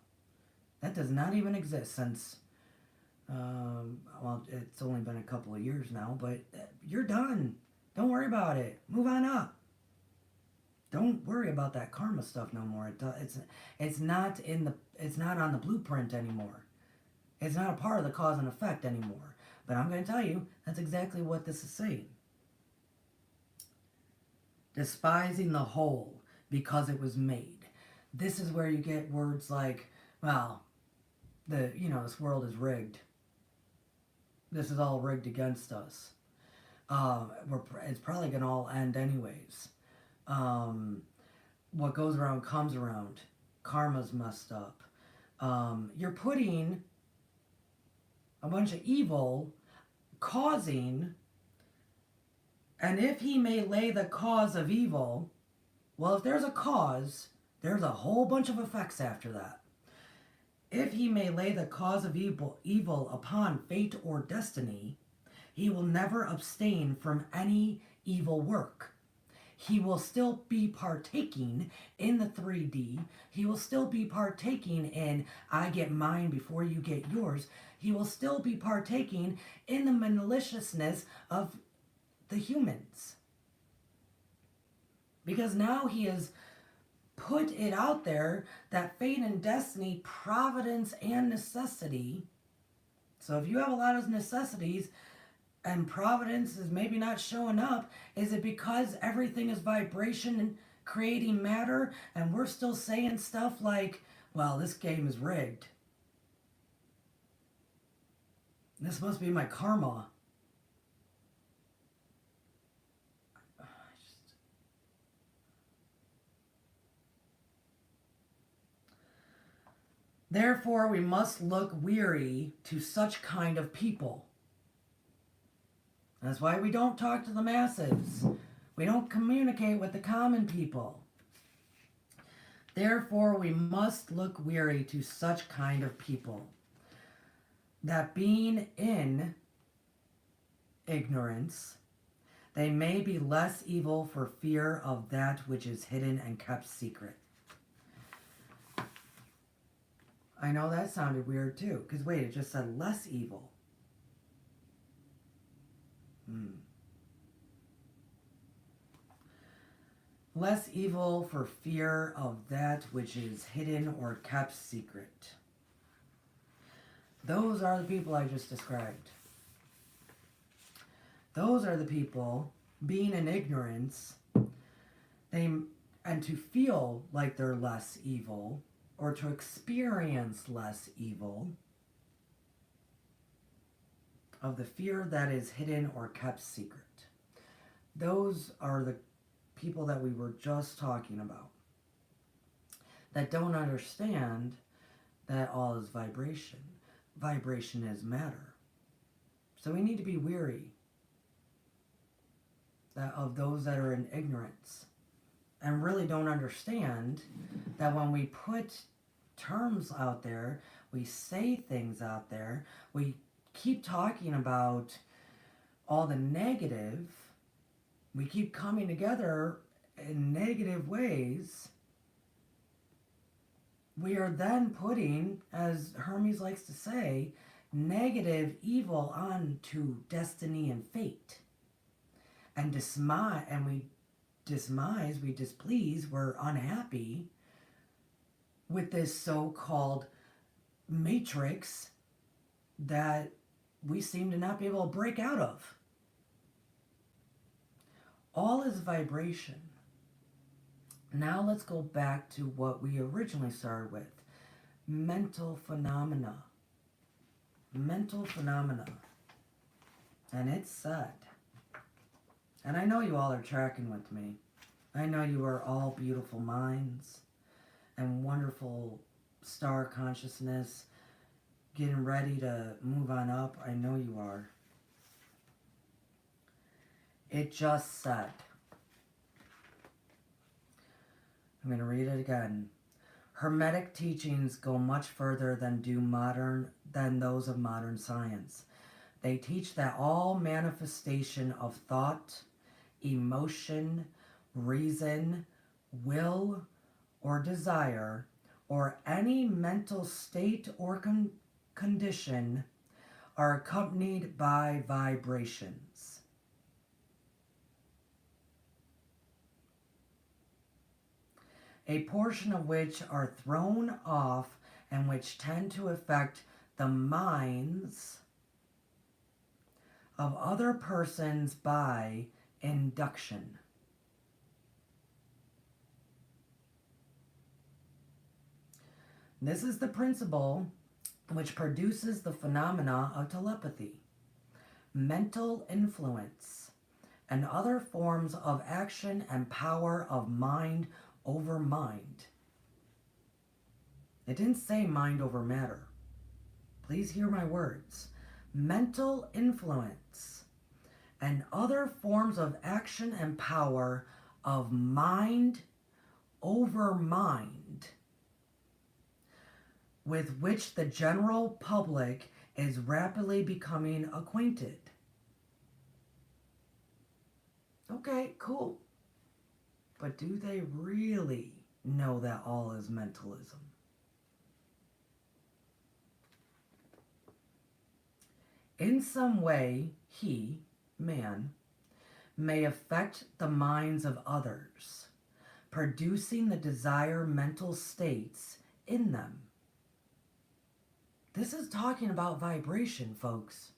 That does not even exist since, well, it's only been a couple of years now, but you're done. Don't worry about it. Move on up. Don't worry about that karma stuff no more. It's not on the blueprint anymore. It's not a part of the cause and effect anymore. But I'm going to tell you, that's exactly what this is saying. Despising the whole because it was made. This is where you get words like, well, this world is rigged. This is all rigged against us. It's probably going to all end anyways. What goes around comes around. Karma's messed up. You're putting a bunch of evil causing, and if he may lay the cause of evil, well, if there's a cause, there's a whole bunch of effects after that. If he may lay the cause of evil upon fate or destiny, he will never abstain from any evil work. He will still be partaking in the 3D. He will still be partaking in, I get mine before you get yours. He will still be partaking in the maliciousness of the humans. Because now he has put it out there that fate and destiny, providence and necessity. So if you have a lot of necessities and providence is maybe not showing up, is it because everything is vibration and creating matter and we're still saying stuff like, well, this game is rigged. This must be my karma. Therefore, we must look weary to such kind of people. That's why we don't talk to the masses. We don't communicate with the common people. Therefore, we must look weary to such kind of people, that being in ignorance, they may be less evil for fear of that which is hidden and kept secret. I know that sounded weird too, because wait, it just said less evil. Less evil for fear of that which is hidden or kept secret. Those are the people I just described. Those are the people being in ignorance, and to feel like they're less evil, or to experience less evil, of the fear that is hidden or kept secret. Those are the people that we were just talking about, that don't understand that all is vibration. Vibration is matter. So we need to be weary of those that are in ignorance and really don't understand that when we put terms out there, we say things out there, we keep talking about all the negative, we keep coming together in negative ways, we are then putting, as Hermes likes to say, negative evil onto destiny and fate. And we displease, we're unhappy with this so-called matrix that we seem to not be able to break out of. All is vibration. Now let's go back to what we originally started with. Mental phenomena. Mental phenomena. And it's said, and I know you all are tracking with me. I know you are all beautiful minds and wonderful star consciousness getting ready to move on up. I know you are. It just said, I'm going to read it again. Hermetic teachings go much further than those of modern science. They teach that all manifestation of thought, emotion, reason, will, or desire, or any mental state or condition are accompanied by vibrations. A portion of which are thrown off and which tend to affect the minds of other persons by induction. This is the principle which produces the phenomena of telepathy, mental influence, and other forms of action and power of mind over mind. It didn't say mind over matter. Please hear my words. Mental influence and other forms of action and power of mind over mind, with which the general public is rapidly becoming acquainted. Okay, cool. But do they really know that all is mentalism? In some way, he, man, may affect the minds of others, producing the desired mental states in them. This is talking about vibration, folks.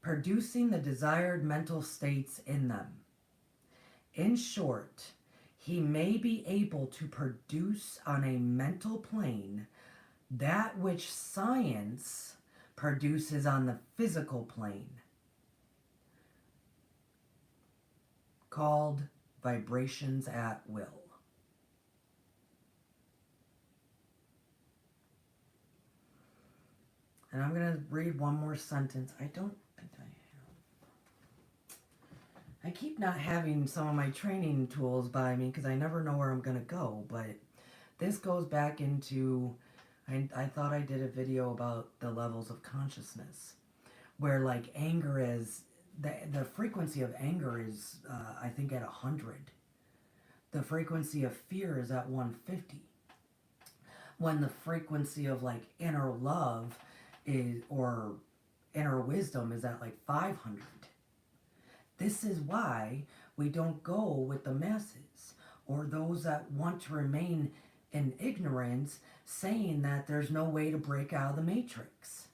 Producing the desired mental states in them. In short, he may be able to produce on a mental plane that which science produces on the physical plane, called vibrations at will. And I'm going to read one more sentence. I don't think I have. I keep not having some of my training tools by me because I never know where I'm going to go. But this goes back into, I thought I did a video about the levels of consciousness. Where like anger is, the frequency of anger is, I think at 100. The frequency of fear is at 150. When the frequency of like inner love or inner wisdom is at like 500. This is why we don't go with the masses or those that want to remain in ignorance, saying that there's no way to break out of the matrix.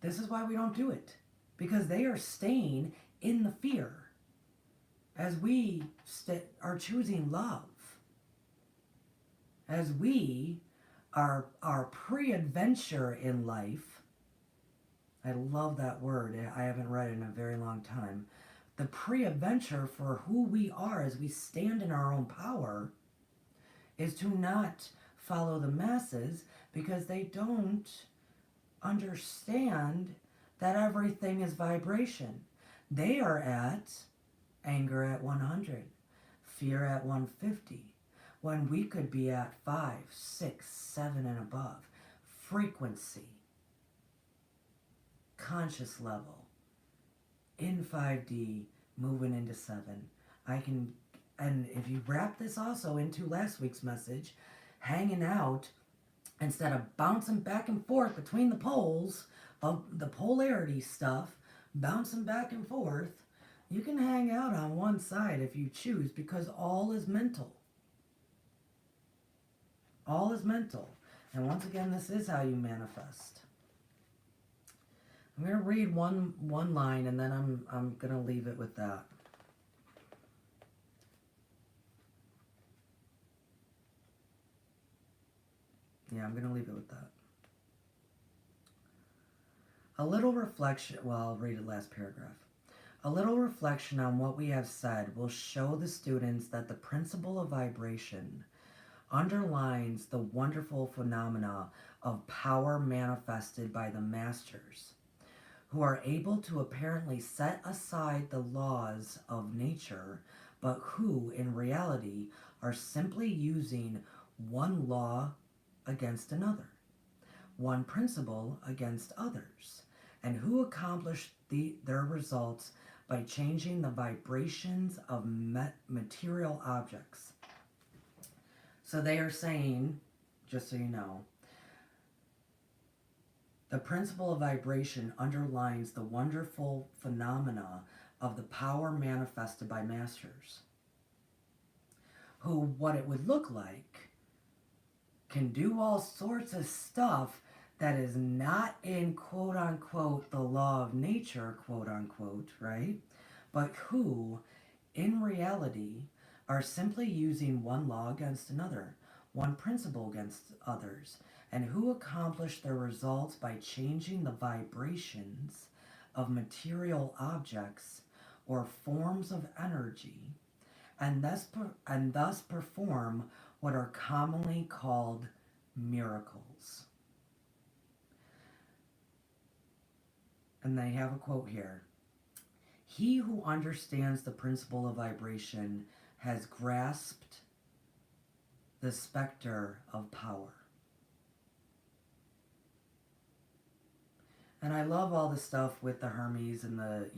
This is why we don't do it. Because they are staying in the fear. As we are choosing love. As we are pre-adventure in life. I love that word. I haven't read it in a very long time. The pre-adventure for who we are as we stand in our own power is to not follow the masses because they don't understand that everything is vibration. They are at anger at 100, fear at 150, when we could be at 5, 6, 7 and above. Frequency, conscious level, in 5D, moving into 7. And if you wrap this also into last week's message, hanging out, instead of bouncing back and forth between the poles of the polarity stuff, bouncing back and forth, you can hang out on one side if you choose, because all is mental. All is mental. And once again, this is how you manifest. I'm going to read one line, and then I'm going to leave it with that. Yeah, I'm going to leave it with that. A little reflection, well, I'll read the last paragraph. A little reflection on what we have said will show the students that the principle of vibration underlines the wonderful phenomena of power manifested by the masters, who are able to apparently set aside the laws of nature, but who, in reality, are simply using one law against another, one principle against others, and who accomplish their results by changing the vibrations of material objects. So they are saying, just so you know, the principle of vibration underlines the wonderful phenomena of the power manifested by masters, who, what it would look like, can do all sorts of stuff that is not in quote-unquote the law of nature, quote-unquote, right? But who, in reality, are simply using one law against another, one principle against others, and who accomplish their results by changing the vibrations of material objects or forms of energy, and thus perform what are commonly called miracles. And they have a quote here. He who understands the principle of vibration has grasped the specter of power. And I love all the stuff with the Hermes and the,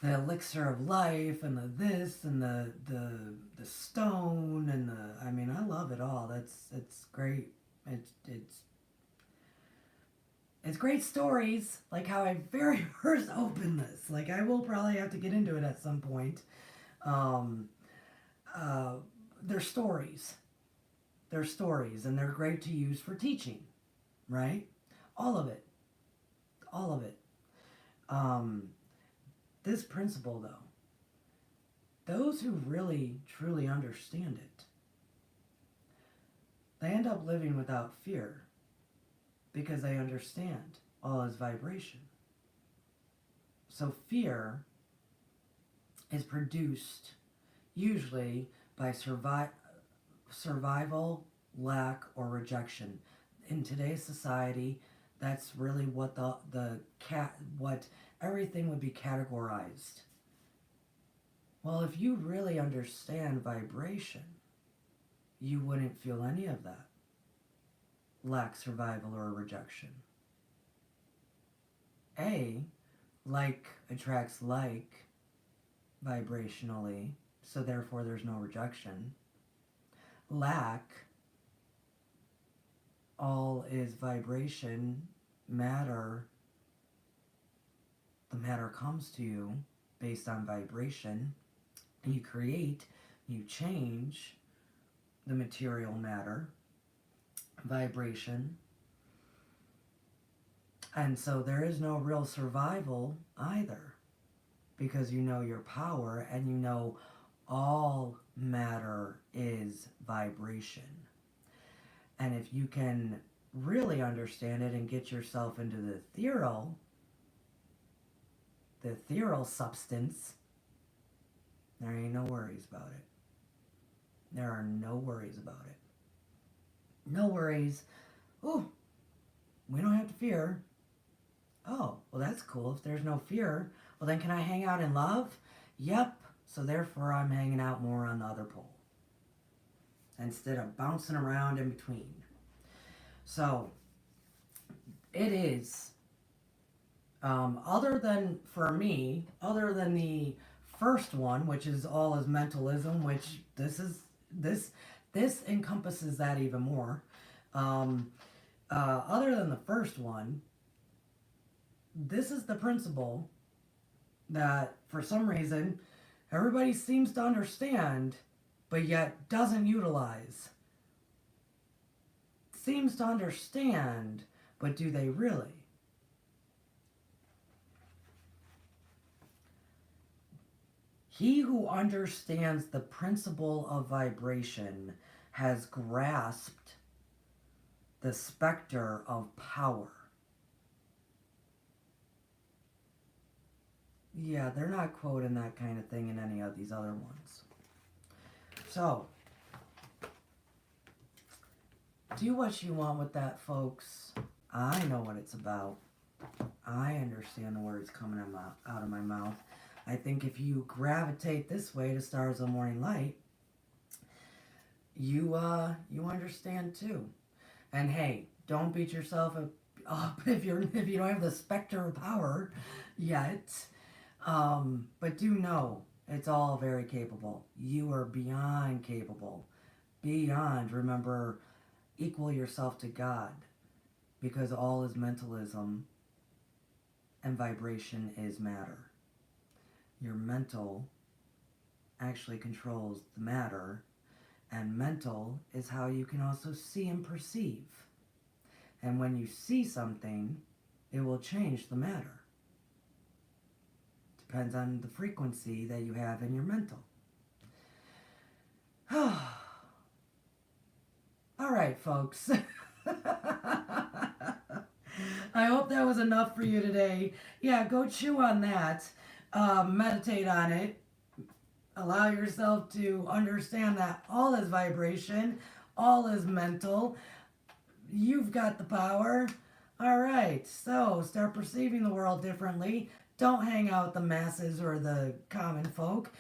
the elixir of life and the this and the stone and I love it all. It's great. It's great stories, like how I very first opened this. Like, I will probably have to get into it at some point. They're stories. They're stories, and they're great to use for teaching, right? All of it. All of it. This principle, though, those who really, truly understand it, they end up living without fear because they understand all is vibration. So fear is produced usually by survival, lack, or rejection. In today's society, that's really what what everything would be categorized. Well, if you really understand vibration, you wouldn't feel any of that. Lack, survival, or rejection. Like attracts like vibrationally, so therefore there's no rejection. Lack, all is vibration, matter. The matter comes to you based on vibration. You create, you change the material matter, vibration. And so there is no real survival either, because you know your power and you know all matter is vibration. And if you can really understand it and get yourself into the ethereal substance, there ain't no worries about it. There are no worries about it. No worries. Oh, we don't have to fear. Oh, well, that's cool. If there's no fear, well, then can I hang out in love? Yep. So therefore, I'm hanging out more on the other pole instead of bouncing around in between. So it is, other than, for me, other than the first one, which is all is mentalism, which this encompasses that even more. Other than the first one, this is the principle that for some reason everybody seems to understand, but yet doesn't utilize. Seems to understand, but do they really? He who understands the principle of vibration has grasped the specter of power. Yeah, they're not quoting that kind of thing in any of these other ones. So, do what you want with that, folks. I know what it's about. I understand the words coming out of my mouth. I think if you gravitate this way to Stars of Morning Light, you understand too. And hey, don't beat yourself up if you don't have the specter of power yet. But do know it's all very capable. You are beyond capable. Beyond, remember, equal yourself to God, because all is mentalism and vibration is matter. Your mental actually controls the matter, and mental is how you can also see and perceive. And when you see something, it will change the matter. Depends on the frequency that you have in your mental. All right, folks. I hope that was enough for you today. Yeah, go chew on that. Meditate on it. Allow yourself to understand that all is vibration, all is mental. You've got the power. All right, so start perceiving the world differently. Don't hang out with the masses or the common folk.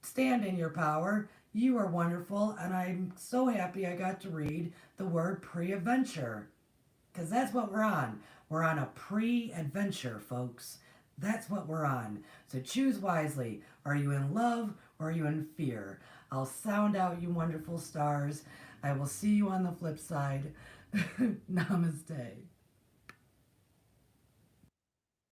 Stand in your power. You are wonderful, and I'm so happy I got to read the word pre-adventure, because that's what we're on. We're on a pre-adventure, folks. That's what we're on. So choose wisely. Are you in love or are you in fear? I'll sound out, you wonderful stars. I will see you on the flip side. Namaste.